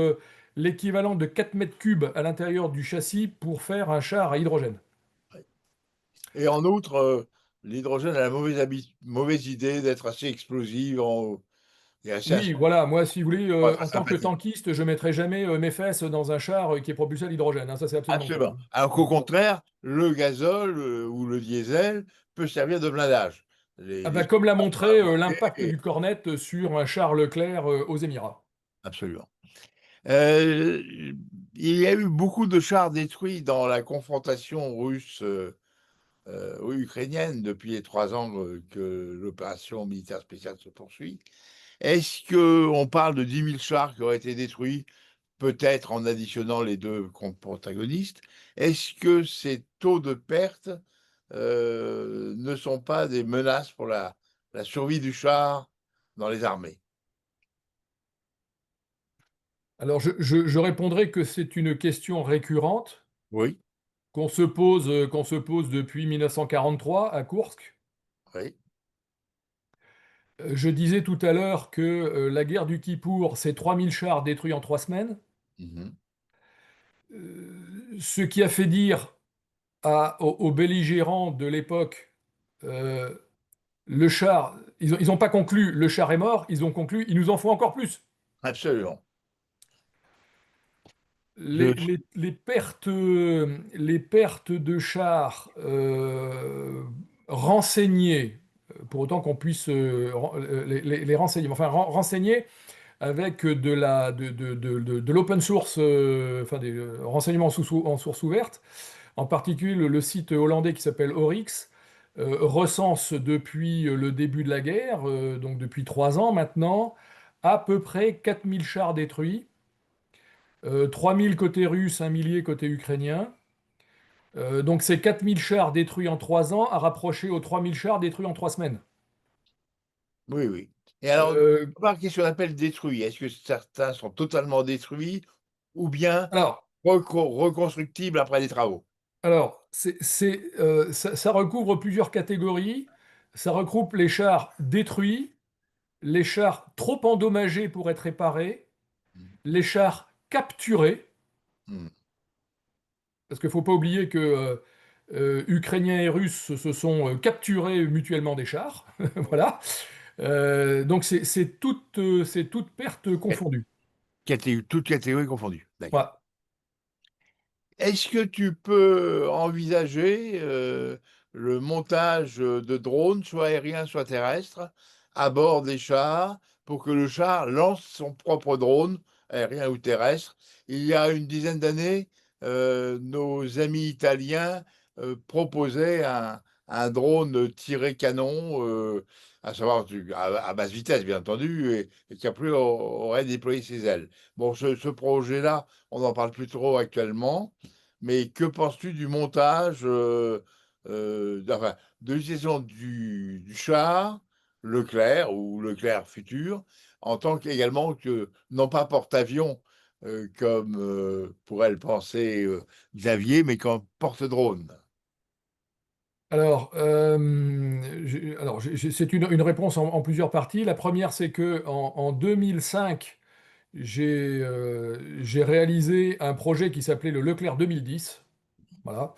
[SPEAKER 7] l'équivalent de 4 mètres cubes à l'intérieur du châssis pour faire un char à hydrogène.
[SPEAKER 1] Ouais. Et en outre, l'hydrogène a la mauvaise idée d'être assez explosif et assez
[SPEAKER 7] Oui, voilà, moi, si vous voulez,
[SPEAKER 1] très
[SPEAKER 7] en tant que
[SPEAKER 1] sympathique.
[SPEAKER 7] tankiste, je ne mettrai jamais mes fesses dans un char qui est propulsé à l'hydrogène, hein, ça, c'est absolument clair.
[SPEAKER 1] Absolument. Alors qu'au
[SPEAKER 7] Voilà.
[SPEAKER 1] contraire, le gazole ou le diesel peut servir de blindage.
[SPEAKER 7] Ah
[SPEAKER 1] Les
[SPEAKER 7] bah, comme l'a montré l'impact
[SPEAKER 1] et-
[SPEAKER 7] du Cornet sur un char Leclerc aux Émirats.
[SPEAKER 1] absolument. Euh, il y a eu beaucoup de chars détruits dans la confrontation russe-ukrainienne depuis les 3 ans que l'opération militaire spéciale se poursuit. Est-ce qu'on parle de 10 000 chars qui auraient été détruits, peut-être en additionnant les deux protagonistes? Est-ce que ces taux de perte ne sont pas des menaces pour la survie du char dans les armées?
[SPEAKER 7] Alors, je répondrai que c'est une question récurrente
[SPEAKER 1] Oui,
[SPEAKER 7] qu'on se pose depuis 1943 à Koursk.
[SPEAKER 1] oui.
[SPEAKER 7] Je disais tout à l'heure que la guerre du Kippour, c'est 3000 chars détruits en 3 semaines.
[SPEAKER 1] Mhm.
[SPEAKER 7] Ce qui a fait dire aux belligérants de l'époque, euh, le char, ils ont pas conclu le char est mort, ils ont conclu il nous en faut encore plus.
[SPEAKER 1] Absolument.
[SPEAKER 7] Les,
[SPEAKER 1] Je-
[SPEAKER 7] les- les pertes de chars renseignés, pour autant qu'on puisse les renseigner, enfin renseignés avec de l'open source, enfin des renseignements en source ouverte, en particulier le site hollandais qui s'appelle Oryx, recense depuis le début de la guerre, donc depuis 3 ans maintenant, à peu près 4000 chars détruits, 3000 côté russe, un millier côté ukrainien. Donc c'est 4000 chars détruits en 3 ans à rapprocher aux 3000 chars détruits en 3 semaines.
[SPEAKER 1] Oui, oui. Et alors,
[SPEAKER 7] Euh,
[SPEAKER 1] par qu'est-ce qu'on appelle détruit? Est-ce que certains sont totalement détruits ou bien
[SPEAKER 7] alors,
[SPEAKER 1] reconstructibles après les travaux?
[SPEAKER 7] Alors, ça recouvre plusieurs catégories. Ça regroupe les chars détruits, les chars trop endommagés pour être réparés, les chars capturés,
[SPEAKER 1] Hmm.
[SPEAKER 7] parce qu'il ne faut pas oublier que Ukrainiens et Russes se sont capturés mutuellement des chars. Voilà. Donc c'est toute perte confondue.
[SPEAKER 1] Toutes catégories confondues. D'accord.
[SPEAKER 7] Voilà.
[SPEAKER 1] Est-ce que tu peux envisager le montage de drones, soit aériens, soit terrestres, à bord des chars, pour que le char lance son propre drone, aérien ou terrestre? Il y a une dizaine d'années, nos amis italiens proposaient un drone tiré canon, à savoir à basse vitesse, bien entendu, et qui après aurait déployé ses ailes. Bon, ce projet-là, on n'en parle plus trop actuellement. Mais que penses-tu du montage, enfin, de l'utilisation du char Leclerc ou Leclerc futur, en tant qu'également que, non pas porte-avions, comme pourrait le penser Xavier, mais comme porte-drone?
[SPEAKER 7] Alors, c'est une réponse en plusieurs parties. La première, c'est que en 2005, j'ai réalisé un projet qui s'appelait le Leclerc 2010. Voilà.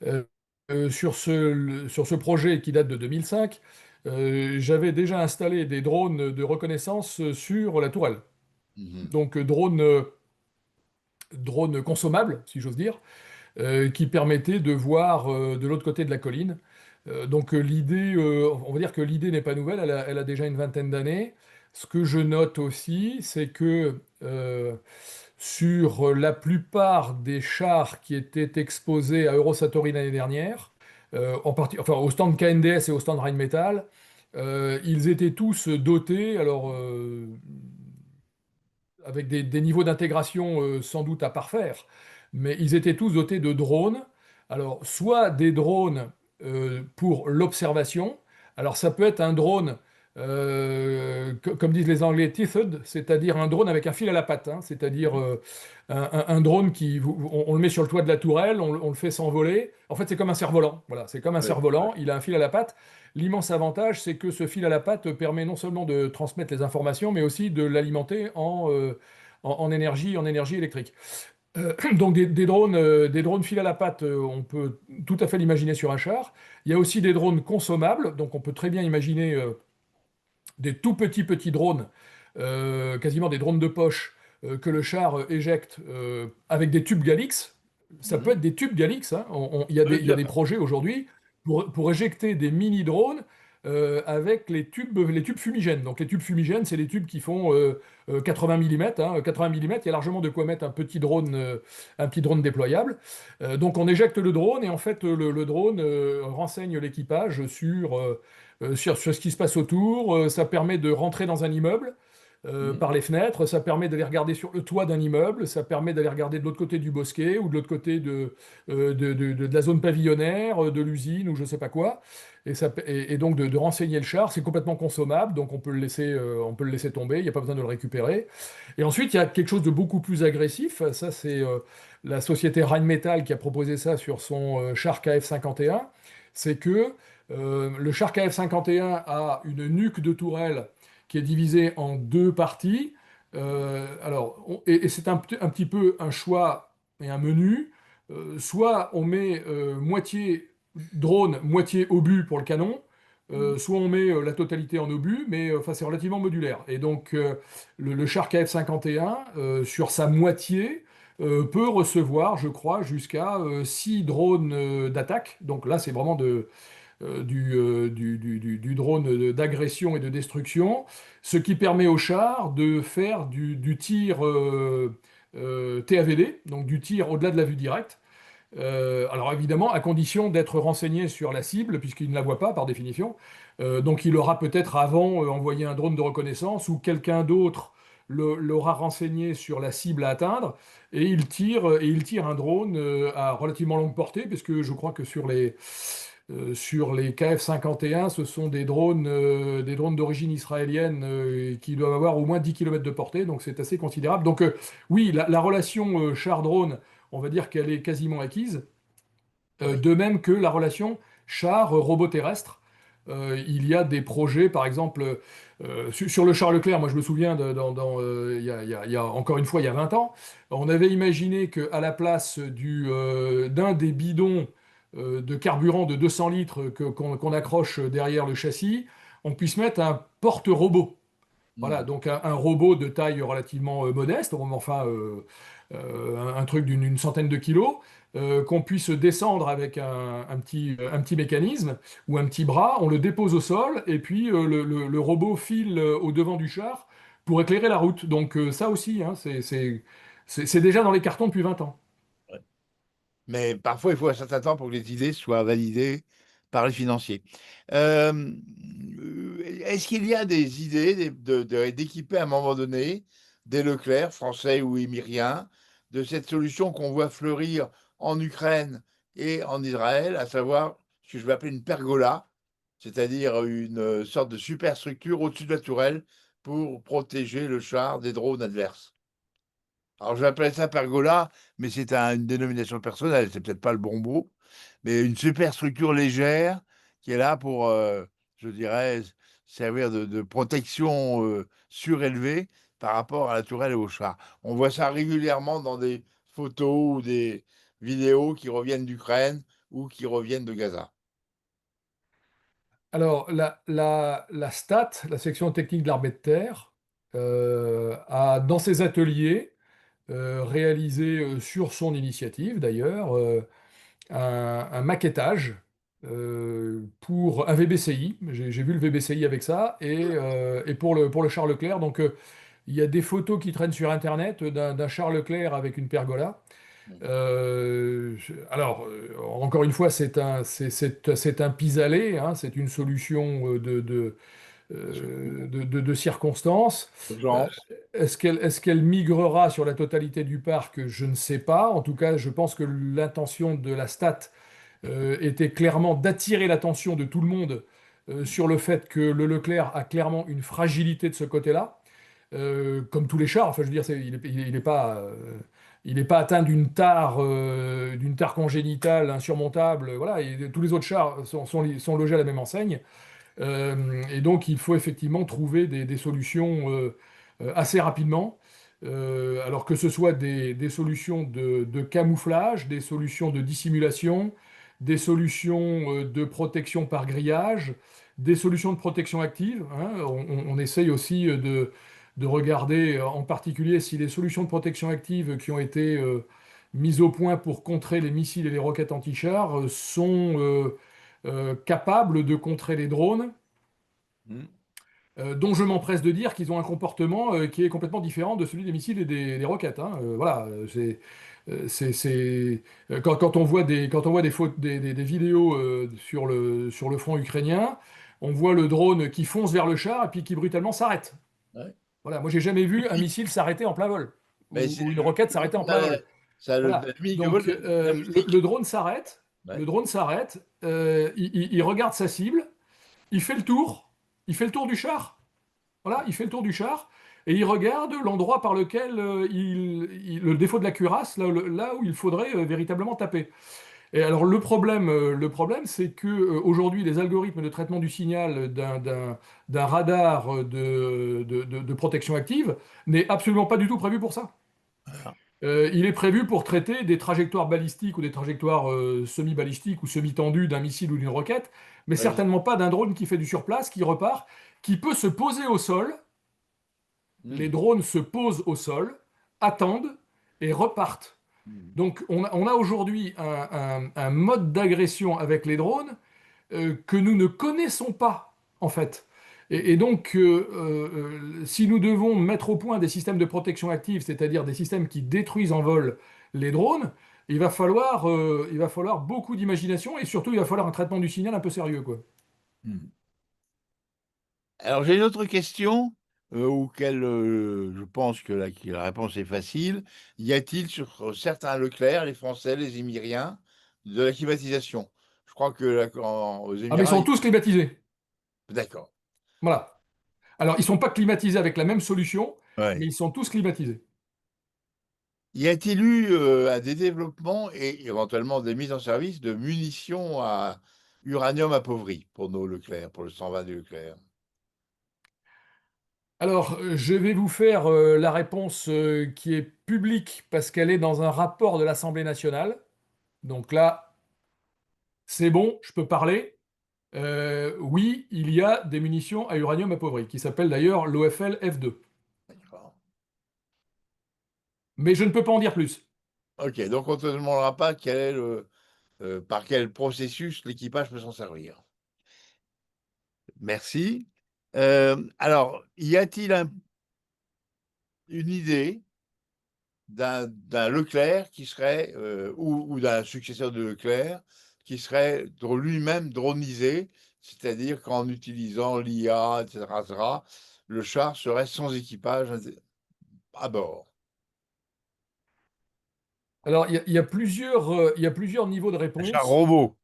[SPEAKER 7] Euh, sur ce projet qui date de 2005, j'avais déjà installé des drones de reconnaissance sur la tourelle.
[SPEAKER 1] Mhm.
[SPEAKER 7] Donc, drones consommables, si j'ose dire, qui permettait de voir de l'autre côté de la colline. Donc l'idée, on va dire que l'idée n'est pas nouvelle, elle a déjà une vingtaine d'années. Ce que je note aussi, c'est que sur la plupart des chars qui étaient exposés à Eurosatory l'année dernière, enfin au stand KNDS et au stand Rheinmetall, ils étaient tous dotés, alors avec des niveaux d'intégration sans doute à parfaire, mais ils étaient tous dotés de drones. Alors, soit des drones pour l'observation, alors ça peut être un drone, comme disent les Anglais, teethed, c'est-à-dire un drone avec un fil à la patte, hein, c'est-à-dire un drone on le met sur le toit de la tourelle, on le fait s'envoler. En fait, c'est comme un cerf-volant. Voilà, c'est comme un
[SPEAKER 1] Ouais,
[SPEAKER 7] cerf-volant, il a un fil à la patte. L'immense avantage, c'est que ce fil à la patte permet non seulement de transmettre les informations, mais aussi de l'alimenter en énergie électrique. Donc des drones fil à la patte, on peut tout à fait l'imaginer sur un char. Il y a aussi des drones consommables, donc on peut très bien imaginer des tout petits drones, quasiment des drones de poche, que le char éjecte avec des tubes Galix. Ça peut
[SPEAKER 1] mhm.
[SPEAKER 7] être des tubes Galix, hein.
[SPEAKER 1] Oui,
[SPEAKER 7] Il y a
[SPEAKER 1] bien
[SPEAKER 7] des
[SPEAKER 1] sûr.
[SPEAKER 7] projets aujourd'hui pour éjecter des mini-drones avec les tubes fumigènes. Donc les tubes fumigènes, c'est les tubes qui font 80 mm. Hein. 80 mm, il y a largement de quoi mettre un petit drone déployable. Donc on éjecte le drone et en fait le drone renseigne l'équipage sur ce qui se passe autour. Ça permet de rentrer dans un immeuble
[SPEAKER 1] Mhm.
[SPEAKER 7] par les fenêtres. Ça permet d'aller regarder sur le toit d'un immeuble. Ça permet d'aller regarder de l'autre côté du bosquet ou de l'autre côté de la zone pavillonnaire, de l'usine ou je ne sais pas quoi. Et donc de renseigner le char. C'est complètement consommable, donc on peut le laisser tomber. Il n'y a pas besoin de le récupérer. Et ensuite, il y a quelque chose de beaucoup plus agressif. Ça, c'est la société Rheinmetall qui a proposé ça sur son char KF-51. C'est que le char KF-51 a une nuque de tourelle qui est divisée en deux parties. Et c'est un petit peu un choix et un menu. Soit on met moitié drone, moitié obus pour le canon, soit on met la totalité en obus, mais enfin, c'est relativement modulaire. Et donc le char KF-51, sur sa moitié, peut recevoir, je crois, jusqu'à 6 drones d'attaque. Donc là, c'est vraiment du drone d'agression et de destruction, ce qui permet au char de faire du tir TAVD, donc du tir au-delà de la vue directe. Alors évidemment, à condition d'être renseigné sur la cible, puisqu'il ne la voit pas par définition. Donc il aura peut-être avant envoyé un drone de reconnaissance ou quelqu'un d'autre l'aura renseigné sur la cible à atteindre et il tire un drone à relativement longue portée, puisque je crois que sur les KF-51, ce sont des drones d'origine israélienne qui doivent avoir au moins 10 km de portée, donc c'est assez considérable. Donc oui, la relation char-drone, on va dire qu'elle est quasiment acquise,
[SPEAKER 1] Oui.
[SPEAKER 7] de même que la relation char-robot terrestre. il y a des projets, par exemple, sur le Charles Leclerc, moi je me souviens, il y a, encore une fois, il y a 20 ans, on avait imaginé qu'à la place d'un des bidons de carburant de 200 litres qu'on accroche derrière le châssis, on puisse mettre un porte-robot. Voilà,
[SPEAKER 1] Hmm.
[SPEAKER 7] donc un robot de taille relativement modeste, enfin un truc d'une centaine de kilos, qu'on puisse descendre avec un petit mécanisme ou un petit bras, on le dépose au sol et puis le robot file au devant du char pour éclairer la route. Donc ça aussi, hein, c'est déjà dans les cartons depuis 20 ans.
[SPEAKER 1] Mais parfois, il faut un certain temps pour que les idées soient validées par les financiers. Euh, Est-ce qu'il y a des idées d'équiper à un moment donné des Leclerc, français ou émiriens, de cette solution qu'on voit fleurir en Ukraine et en Israël, à savoir ce que je vais appeler une pergola, c'est-à-dire une sorte de superstructure au-dessus de la tourelle pour protéger le char des drones adverses? Alors, je vais appeler ça pergola, mais c'est une dénomination personnelle, c'est peut-être pas le bon mot, mais une superstructure légère qui est là pour, je dirais, servir de protection surélevée par rapport à la tourelle et au char. On voit ça régulièrement dans des photos ou des vidéos qui reviennent d'Ukraine ou qui reviennent de Gaza.
[SPEAKER 7] Alors, la STAT, la section technique de l'armée de terre, a dans ses ateliers réalisé sur son initiative d'ailleurs un maquettage pour un VBCI. J'ai vu le VBCI avec ça et pour le Charles Leclerc. Donc il y a des photos qui traînent sur Internet d'un Charles Leclerc avec une pergola. Encore une fois, c'est un pis-aller, hein, c'est une solution de circonstances. Euh,
[SPEAKER 1] Urgence.
[SPEAKER 7] est-ce qu'elle migrera sur la totalité du parc? Je ne sais pas. En tout cas, je pense que l'intention de la STAT était clairement d'attirer l'attention de tout le monde sur le fait que le Leclerc a clairement une fragilité de ce côté-là, comme tous les chars. Enfin, je veux dire, il est pas atteint d'une tare congénitale insurmontable. Voilà, et tous les autres chars sont logés à la même enseigne. Et donc, il faut effectivement trouver des solutions assez rapidement. Alors que ce soit des solutions de camouflage, des solutions de dissimulation, des solutions de protection par grillage, des solutions de protection active, hein. On essaye aussi de regarder en particulier si les solutions de protection active qui ont été mises au point pour contrer les missiles et les roquettes anti-chars sont capables de contrer les drones,
[SPEAKER 1] Hmm.
[SPEAKER 7] dont je m'empresse de dire qu'ils ont un comportement qui est complètement différent de celui des missiles et des roquettes, hein. Voilà, quand on voit des vidéos sur le front ukrainien, on voit le drone qui fonce vers le char et puis qui brutalement s'arrête.
[SPEAKER 1] Ouais.
[SPEAKER 7] Voilà, moi j'ai jamais vu un missile s'arrêter en plein vol
[SPEAKER 1] Mais
[SPEAKER 7] ou une roquette s'arrêter en plein vol.
[SPEAKER 1] ça a le
[SPEAKER 7] Voilà,
[SPEAKER 1] dynamique de vol,
[SPEAKER 7] donc
[SPEAKER 1] dynamique.
[SPEAKER 7] le drone s'arrête,
[SPEAKER 1] Ouais.
[SPEAKER 7] le drone s'arrête, il regarde sa cible, il fait le tour, il fait le tour du char. Voilà, il fait le tour du char et il regarde l'endroit par lequel le défaut de la cuirasse, là où il faudrait véritablement taper. Et alors le problème, c'est que aujourd'hui, les algorithmes de traitement du signal d'un radar de protection active n'est absolument pas du tout prévu pour ça. Il est prévu pour traiter des trajectoires balistiques ou des trajectoires semi-balistiques ou semi-tendues d'un missile ou d'une roquette, mais
[SPEAKER 1] Ouais.
[SPEAKER 7] certainement pas d'un drone qui fait du surplace, qui repart, qui peut se poser au sol. Les
[SPEAKER 1] Hmm.
[SPEAKER 7] drones se posent au sol, attendent et repartent.
[SPEAKER 1] Hmm.
[SPEAKER 7] Donc on a aujourd'hui un mode d'agression avec les drones que nous ne connaissons pas, en fait. Et donc, si nous devons mettre au point des systèmes de protection active, c'est-à-dire des systèmes qui détruisent en vol les drones, il va falloir beaucoup d'imagination et surtout, il va falloir un traitement du signal un peu sérieux, quoi.
[SPEAKER 1] Hmm. Alors, j'ai une autre question auquel je pense que la réponse est facile. Y a-t-il sur certains Leclerc, les Français, les Émiriens, de la climatisation? Je crois que aux
[SPEAKER 7] Ah, mais ils
[SPEAKER 1] Émirats,
[SPEAKER 7] sont tous climatisés.
[SPEAKER 1] d'accord.
[SPEAKER 7] Voilà. Alors, ils ne sont pas climatisés avec la même solution, mais
[SPEAKER 1] Ouais.
[SPEAKER 7] ils sont tous climatisés.
[SPEAKER 1] Y a-t-il eu des développements et éventuellement des mises en service de munitions uranium appauvri pour nos Leclerc, pour le 120 du Leclerc?
[SPEAKER 7] Alors, je vais vous faire la réponse qui est publique parce qu'elle est dans un rapport de l'Assemblée nationale. Donc là, c'est bon, je peux parler. Oui, il y a des munitions à uranium appauvri, qui s'appellent d'ailleurs l'OFL F2.
[SPEAKER 1] D'accord.
[SPEAKER 7] Mais je ne peux pas en dire plus.
[SPEAKER 1] Ok, donc on ne te demandera pas par quel processus l'équipage peut s'en servir. Merci. Alors, y a-t-il une idée d'un Leclerc qui serait, ou d'un successeur de Leclerc, qui serait lui-même dronisé, c'est-à-dire qu'en utilisant l'IA, etc., le char serait sans équipage à bord?
[SPEAKER 7] Alors, il y a plusieurs niveaux de
[SPEAKER 1] Un char
[SPEAKER 7] réponse.
[SPEAKER 1] robot.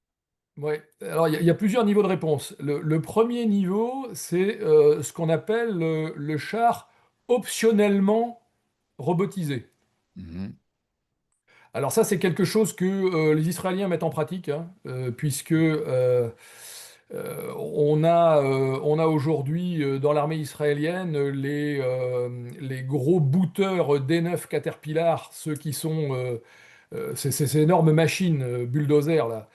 [SPEAKER 7] Ouais. Alors, il y a plusieurs niveaux de réponse. Le premier niveau, c'est ce qu'on appelle le char optionnellement robotisé.
[SPEAKER 1] Mhm.
[SPEAKER 7] Alors ça, c'est quelque chose que les Israéliens mettent en pratique, hein, puisque on a aujourd'hui dans l'armée israélienne les gros booteurs D9 Caterpillar, ceux qui sont ces énormes machines bulldozers là,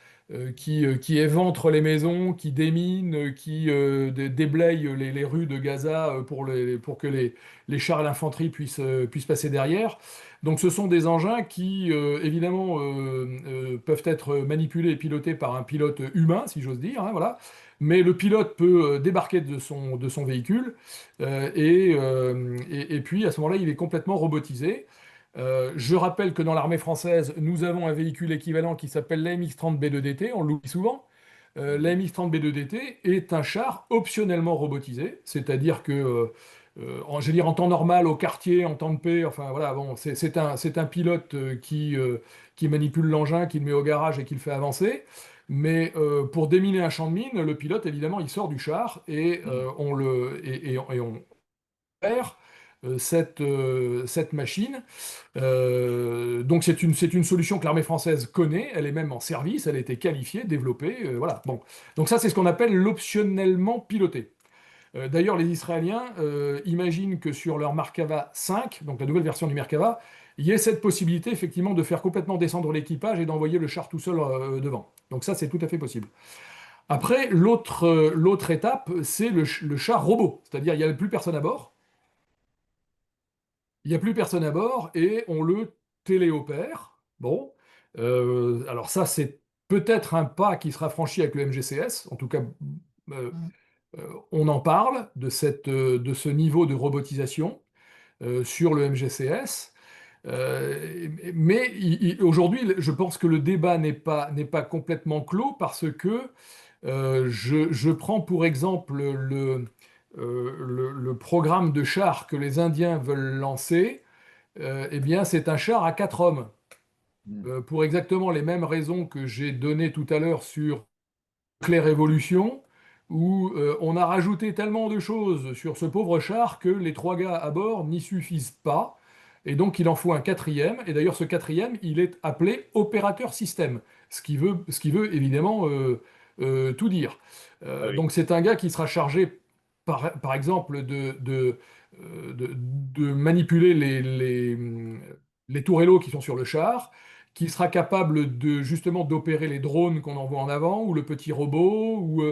[SPEAKER 7] qui éventrent les maisons, qui déminent, qui déblayent les rues de Gaza pour que les chars et l'infanterie puissent passer derrière. Donc ce sont des engins qui, évidemment, peuvent être manipulés et pilotés par un pilote humain, si j'ose dire, hein, voilà. Mais le pilote peut débarquer de son véhicule et puis à ce moment-là, il est complètement robotisé. Je rappelle que dans l'armée française, nous avons un véhicule équivalent qui s'appelle l'AMX-30 B2DT, on l'oublie souvent. L'AMX-30 B2DT est un char optionnellement robotisé, c'est-à-dire que, je veux dire, en temps normal, au quartier, en temps de paix, enfin voilà, bon, c'est un pilote qui manipule l'engin, qui le met au garage et qui le fait avancer. Mais pour déminer un champ de mine, le pilote, évidemment, il sort du char et on perd cette machine. Donc c'est une solution que l'armée française connaît, elle est même en service, elle a été qualifiée, développée, voilà. Bon. Donc ça c'est ce qu'on appelle l'optionnellement piloté. D'ailleurs les Israéliens imaginent que sur leur Merkava 5, donc la nouvelle version du Merkava, il y ait cette possibilité effectivement de faire complètement descendre l'équipage et d'envoyer le char tout seul devant. Donc ça c'est tout à fait possible. Après, l'autre étape, c'est le char robot, c'est-à-dire il n'y a plus personne à bord, il n'y a plus personne à bord et on le téléopère. Bon, alors ça, c'est peut-être un pas qui sera franchi avec le MGCS. En tout cas, euh, on en parle de ce niveau de robotisation sur le MGCS. Mais aujourd'hui, je pense que le débat n'est pas complètement clos parce que je prends pour exemple le programme de char que les Indiens veulent lancer. Eh bien, c'est un char à 4 hommes. Pour exactement les mêmes raisons que j'ai données tout à l'heure sur Claire Révolution, où on a rajouté tellement de choses sur ce pauvre char que les 3 gars à bord n'y suffisent pas. Et donc, il en faut un quatrième. Et d'ailleurs, ce quatrième, il est appelé opérateur système, ce qui veut évidemment tout dire.
[SPEAKER 1] Ah oui.
[SPEAKER 7] Donc, c'est un gars qui sera chargé, par exemple, de manipuler les tourellots qui sont sur le char, qui sera capable de justement d'opérer les drones qu'on envoie en avant, ou le petit robot, ou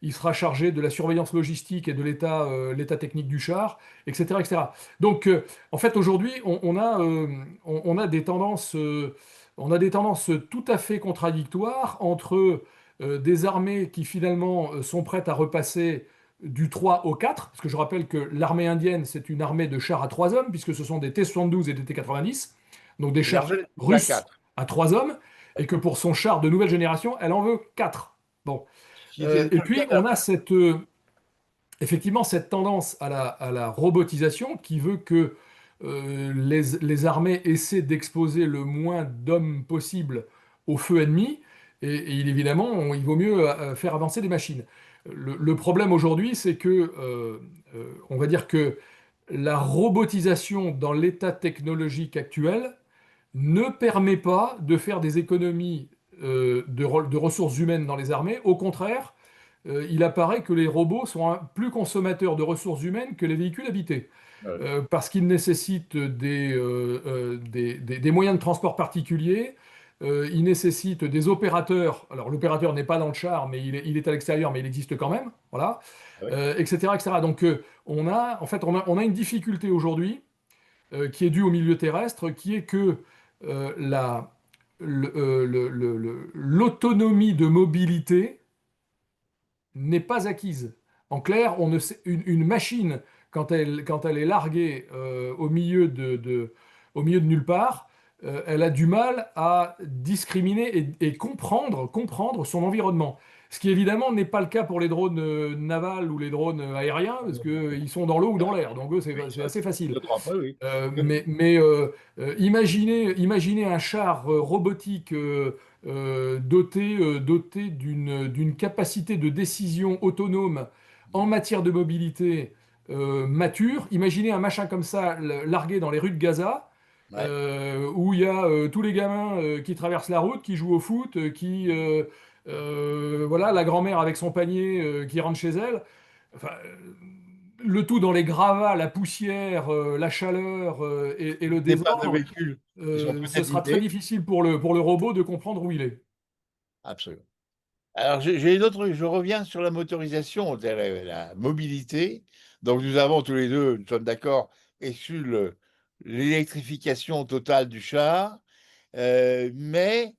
[SPEAKER 7] il sera chargé de la surveillance logistique et de l'état technique du char, etc., etc. Donc, en fait, aujourd'hui, on a on a des tendances tout à fait contradictoires entre des armées qui finalement sont prêtes à repasser du 3 au 4, parce que je rappelle que l'armée indienne, c'est une armée de chars à 3 hommes, puisque ce sont des T-72 et des T-90, donc des
[SPEAKER 1] Et
[SPEAKER 7] chars
[SPEAKER 1] l'argent est à
[SPEAKER 7] russes
[SPEAKER 1] 4.
[SPEAKER 7] à 3 hommes, et que pour son char de nouvelle génération, elle en veut 4. Bon.
[SPEAKER 1] Qui était
[SPEAKER 7] Et
[SPEAKER 1] déjà le
[SPEAKER 7] puis,
[SPEAKER 1] cas
[SPEAKER 7] on a effectivement cette tendance à la robotisation qui veut que les armées essaient d'exposer le moins d'hommes possible au feu ennemi, évidemment, il vaut mieux faire avancer des machines. Le problème aujourd'hui, c'est que, on va dire que la robotisation dans l'état technologique actuel ne permet pas de faire des économies de ressources humaines dans les armées. Au contraire, il apparaît que les robots sont plus consommateurs de ressources humaines que les véhicules habités.
[SPEAKER 1] Ouais.
[SPEAKER 7] Parce qu'ils nécessitent des moyens de transport particuliers, ils nécessitent des opérateurs. Alors l'opérateur n'est pas dans le char, mais il est à l'extérieur, mais il existe quand même, voilà,
[SPEAKER 1] Ouais.
[SPEAKER 7] etc., etc. Donc on a une difficulté aujourd'hui qui est due au milieu terrestre, qui est que l'autonomie de mobilité n'est pas acquise. En clair, une machine, quand elle est larguée au milieu de nulle part, elle a du mal à discriminer et comprendre son environnement. Ce qui évidemment n'est pas le cas pour les drones navals ou les drones aériens, parce qu'ils sont dans l'eau ou dans l'air. Donc eux,
[SPEAKER 1] Oui,
[SPEAKER 7] c'est
[SPEAKER 1] ça,
[SPEAKER 7] assez facile.
[SPEAKER 1] je crois pas, oui.
[SPEAKER 7] Imaginez un char robotique doté d'une capacité de décision autonome en matière de mobilité mature. Imaginez un machin comme ça largué dans les rues de Gaza,
[SPEAKER 1] Ouais.
[SPEAKER 7] où il y a tous les gamins qui traversent la route, qui jouent au foot, voilà, la grand-mère avec son panier qui rentre chez elle. Enfin, le tout dans les gravats, la poussière, la chaleur et le
[SPEAKER 1] Des parts de
[SPEAKER 7] désordre,
[SPEAKER 1] véhicules qui sont
[SPEAKER 7] ce
[SPEAKER 1] peut-être
[SPEAKER 7] sera très
[SPEAKER 1] idées.
[SPEAKER 7] difficile pour le robot de comprendre où il est.
[SPEAKER 1] Absolument. Alors, j'ai une autre, je reviens sur la motorisation, la mobilité. Donc, nous avons tous les deux, nous sommes d'accord, et sur l'électrification totale du char. Mais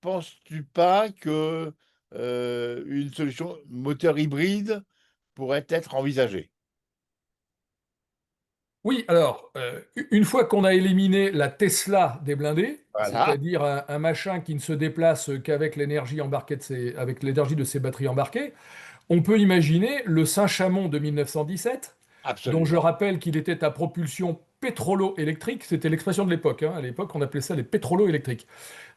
[SPEAKER 1] penses-tu pas que une solution moteur hybride pourrait être envisagée?
[SPEAKER 7] Oui, alors, une fois qu'on a éliminé la Tesla des blindés,
[SPEAKER 1] Voilà,
[SPEAKER 7] c'est-à-dire un machin qui ne se déplace qu'avec l'énergie embarquée avec l'énergie de ses batteries embarquées, on peut imaginer le Saint-Chamond de 1917, dont je
[SPEAKER 1] absolument.
[SPEAKER 7] rappelle qu'il était à propulsion pétrolo-électrique. C'était l'expression de l'époque, hein. À l'époque, on appelait ça les pétrolo-électriques.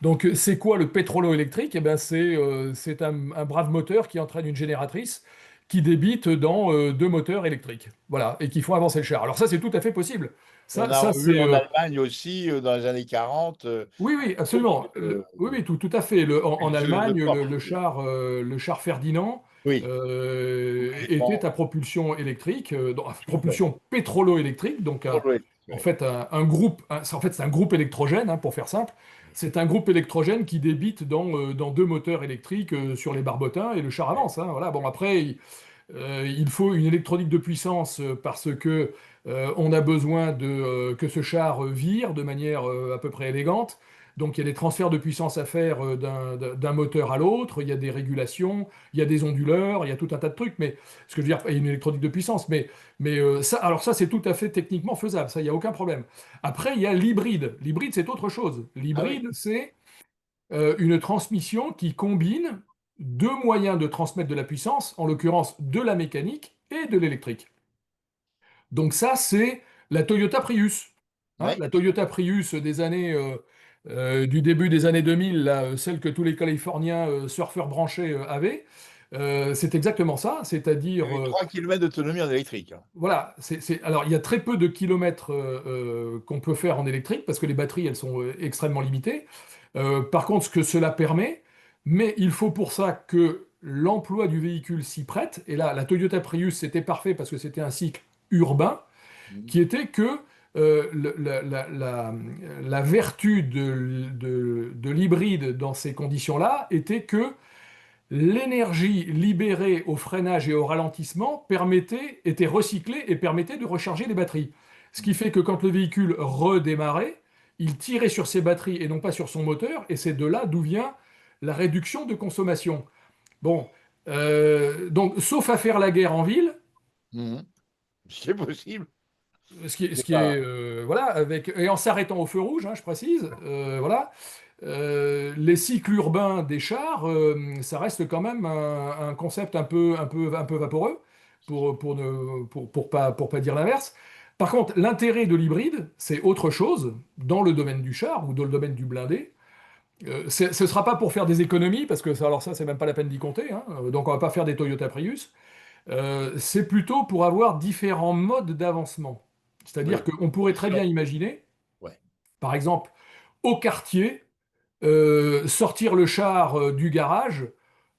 [SPEAKER 7] Donc, c'est quoi le pétrolo-électrique? Eh ben, c'est un brave moteur qui entraîne une génératrice qui débite dans deux moteurs électriques. Voilà, et qui font avancer le char. Alors ça, c'est tout à fait possible.
[SPEAKER 1] On
[SPEAKER 7] Ça,
[SPEAKER 1] a
[SPEAKER 7] ça
[SPEAKER 1] vu
[SPEAKER 7] c'est
[SPEAKER 1] en Allemagne aussi, dans les années 40,
[SPEAKER 7] oui, oui,
[SPEAKER 1] beaucoup
[SPEAKER 7] absolument. Oui, oui, tout à fait. En
[SPEAKER 1] de
[SPEAKER 7] Allemagne,
[SPEAKER 1] force.
[SPEAKER 7] le char Ferdinand
[SPEAKER 1] Oui,
[SPEAKER 7] était
[SPEAKER 1] complètement.
[SPEAKER 7] à propulsion électrique, propulsion pétrolo-électrique, donc en
[SPEAKER 1] Ouais.
[SPEAKER 7] fait en fait c'est un groupe électrogène, hein, pour faire simple. C'est un groupe électrogène qui débite dans deux moteurs électriques sur les barbotins et le char avance, hein. Voilà. Bon, après, il faut une électronique de puissance parce que on a besoin que ce char vire de manière à peu près élégante. Donc il y a des transferts de puissance à faire d'un moteur à l'autre, il y a des régulations, il y a des onduleurs, il y a tout un tas de trucs, mais ce que je veux dire, il y a une électronique de puissance, mais ça, alors ça c'est tout à fait techniquement faisable, ça il n'y a aucun problème. Après il y a l'hybride. L'hybride c'est autre chose.
[SPEAKER 1] Ah oui,
[SPEAKER 7] L'hybride c'est une transmission qui combine deux moyens de transmettre de la puissance, en l'occurrence de la mécanique et de l'électrique. Donc ça, c'est la Toyota Prius. Hein,
[SPEAKER 1] ouais.
[SPEAKER 7] la Toyota Prius du début des années 2000, là, celle que tous les Californiens surfeurs branchés avaient, c'est exactement ça,
[SPEAKER 1] Il y
[SPEAKER 7] c'est-à-dire
[SPEAKER 1] avait 3 kilomètres d'autonomie en électrique, hein.
[SPEAKER 7] voilà, alors il y a très peu de kilomètres qu'on peut faire en électrique parce que les batteries elles sont extrêmement limitées. Par contre, ce que cela permet, mais il faut pour ça que l'emploi du véhicule s'y prête. Et là, la Toyota Prius c'était parfait parce que c'était un cycle urbain
[SPEAKER 1] Mhm.
[SPEAKER 7] qui était que la vertu de l'hybride dans ces conditions-là était que l'énergie libérée au freinage et au ralentissement était recyclée et permettait de recharger les batteries. Ce qui fait que quand le véhicule redémarrait, il tirait sur ses batteries et non pas sur son moteur, et c'est de là d'où vient la réduction de consommation. Bon, donc sauf à faire la guerre en ville,
[SPEAKER 1] Mhm. C'est possible.
[SPEAKER 7] ce
[SPEAKER 1] C'est
[SPEAKER 7] qui est
[SPEAKER 1] pas.
[SPEAKER 7] voilà, et en s'arrêtant au feu rouge, hein, je précise, voilà. Les cycles urbains des chars, ça reste quand même un concept un peu vaporeux, pour pas dire l'inverse. Par contre, l'intérêt de l'hybride, c'est autre chose dans le domaine du char ou dans le domaine du blindé. Ce ne sera pas pour faire des économies, parce que ça, alors ça, c'est même pas la peine d'y compter, hein. Donc on va pas faire des Toyota Prius. C'est plutôt pour avoir différents modes d'avancement. C'est-à-dire
[SPEAKER 1] Oui,
[SPEAKER 7] qu'on pourrait
[SPEAKER 1] bien
[SPEAKER 7] très
[SPEAKER 1] sûr.
[SPEAKER 7] bien imaginer,
[SPEAKER 1] Ouais.
[SPEAKER 7] par exemple, au quartier, sortir le char du garage,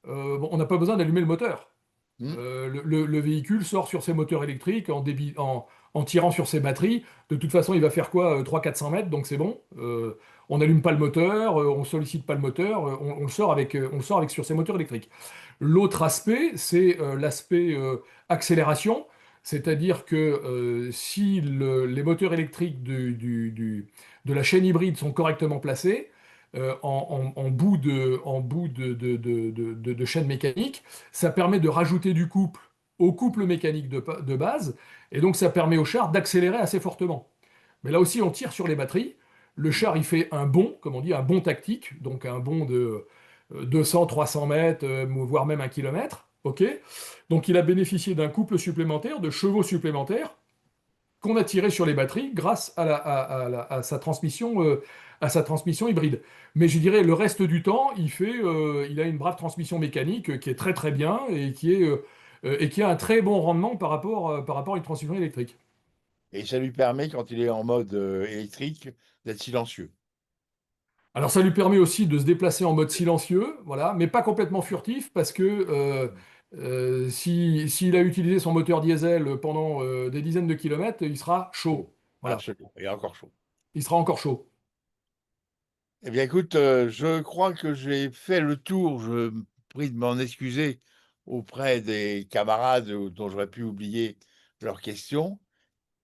[SPEAKER 7] bon, on n'a pas besoin d'allumer le moteur. Le véhicule sort sur ses moteurs électriques en tirant sur ses batteries. De toute façon, il va faire quoi? 300-400 mètres, donc c'est bon. On n'allume pas le moteur, on sollicite pas le moteur, on le sort avec sur ses moteurs électriques. L'autre aspect, c'est l'aspect accélération, c'est-à-dire que si les moteurs électriques de la chaîne hybride sont correctement placés, en bout de chaîne mécanique, ça permet de rajouter du couple au couple mécanique de base, et donc ça permet au char d'accélérer assez fortement. Mais là aussi, on tire sur les batteries. Le char, il fait un bond, comme on dit, un bond tactique, donc un bond de 200, 300 mètres, voire même 1 kilomètre. Ok. Donc il a bénéficié d'un couple supplémentaire, de chevaux supplémentaires, qu'on a tiré sur les batteries grâce à à sa transmission hybride. Mais je dirais, le reste du temps, il a une brave transmission mécanique qui est très très bien et qui a un très bon rendement par rapport à une transmission électrique.
[SPEAKER 1] Et ça lui permet, quand il est en mode électrique, d'être silencieux.
[SPEAKER 7] Alors ça lui permet aussi de se déplacer en mode silencieux, voilà, mais pas complètement furtif, parce que s'il a utilisé son moteur diesel pendant des dizaines de kilomètres, il sera chaud. Voilà,
[SPEAKER 1] Absolument. Il est encore chaud.
[SPEAKER 7] il sera encore chaud.
[SPEAKER 1] Eh bien, écoute, je crois que j'ai fait le tour. Je me prie de m'en excuser auprès des camarades dont j'aurais pu oublier leurs questions.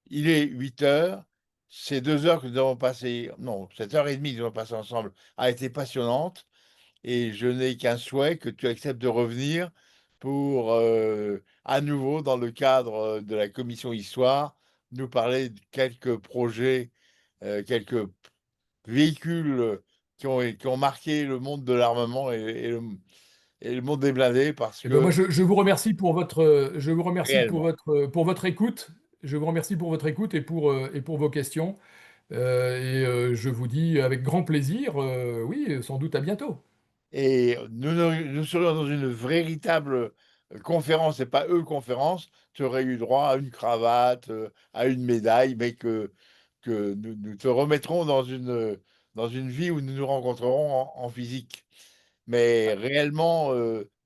[SPEAKER 1] Il est 8 heures. Ces 2 heures que nous avons passées, non, 7h30 que nous avons passées ensemble, a été passionnante. Et je n'ai qu'un souhait que tu acceptes de revenir pour, à nouveau, dans le cadre de la commission Histoire, nous parler de quelques projets, quelques véhicules qui ont marqué le monde de l'armement et le monde des blindés, parce
[SPEAKER 7] Eh ben moi,
[SPEAKER 1] que
[SPEAKER 7] je vous remercie
[SPEAKER 1] réellement.
[SPEAKER 7] pour votre écoute. Je vous remercie pour votre écoute et pour vos questions. Je vous dis avec grand plaisir, oui, sans doute à bientôt.
[SPEAKER 1] Et nous serions dans une véritable conférence, et pas conférence. Tu aurais eu droit à une cravate, à une médaille, mais que nous te remettrons dans une vie où nous nous rencontrerons en physique. Mais réellement,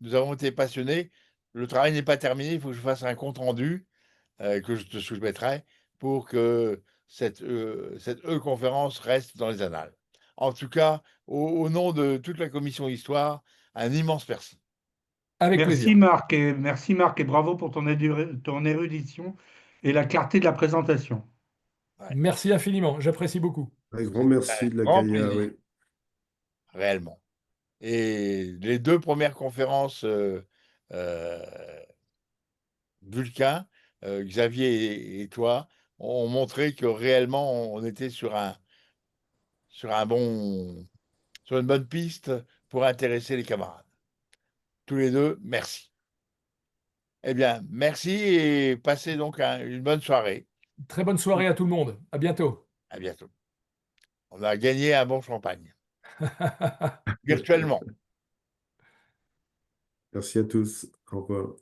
[SPEAKER 1] nous avons été passionnés. Le travail n'est pas terminé, il faut que je fasse un compte rendu que je te soumettrai pour que cette conférence reste dans les annales. En tout cas, au nom de toute la commission Histoire, un immense merci.
[SPEAKER 7] Avec
[SPEAKER 4] Merci
[SPEAKER 7] plaisir.
[SPEAKER 4] Marc et bravo pour ton érudition et la clarté de la présentation.
[SPEAKER 1] Ouais.
[SPEAKER 7] Merci infiniment, j'apprécie beaucoup.
[SPEAKER 2] Un grand merci de
[SPEAKER 1] Grand
[SPEAKER 2] l'accueillir,
[SPEAKER 1] plaisir,
[SPEAKER 2] oui.
[SPEAKER 1] réellement. Et les 2 premières conférences euh, Vulcain, Xavier et toi, ont montré que réellement on était sur un bon, sur une bonne piste pour intéresser les camarades. Tous les deux, merci. Eh bien, merci et passez donc une bonne soirée.
[SPEAKER 7] Très bonne soirée à tout le monde. À bientôt.
[SPEAKER 1] À bientôt. On a gagné un bon champagne, virtuellement.
[SPEAKER 2] Merci à tous. Au revoir.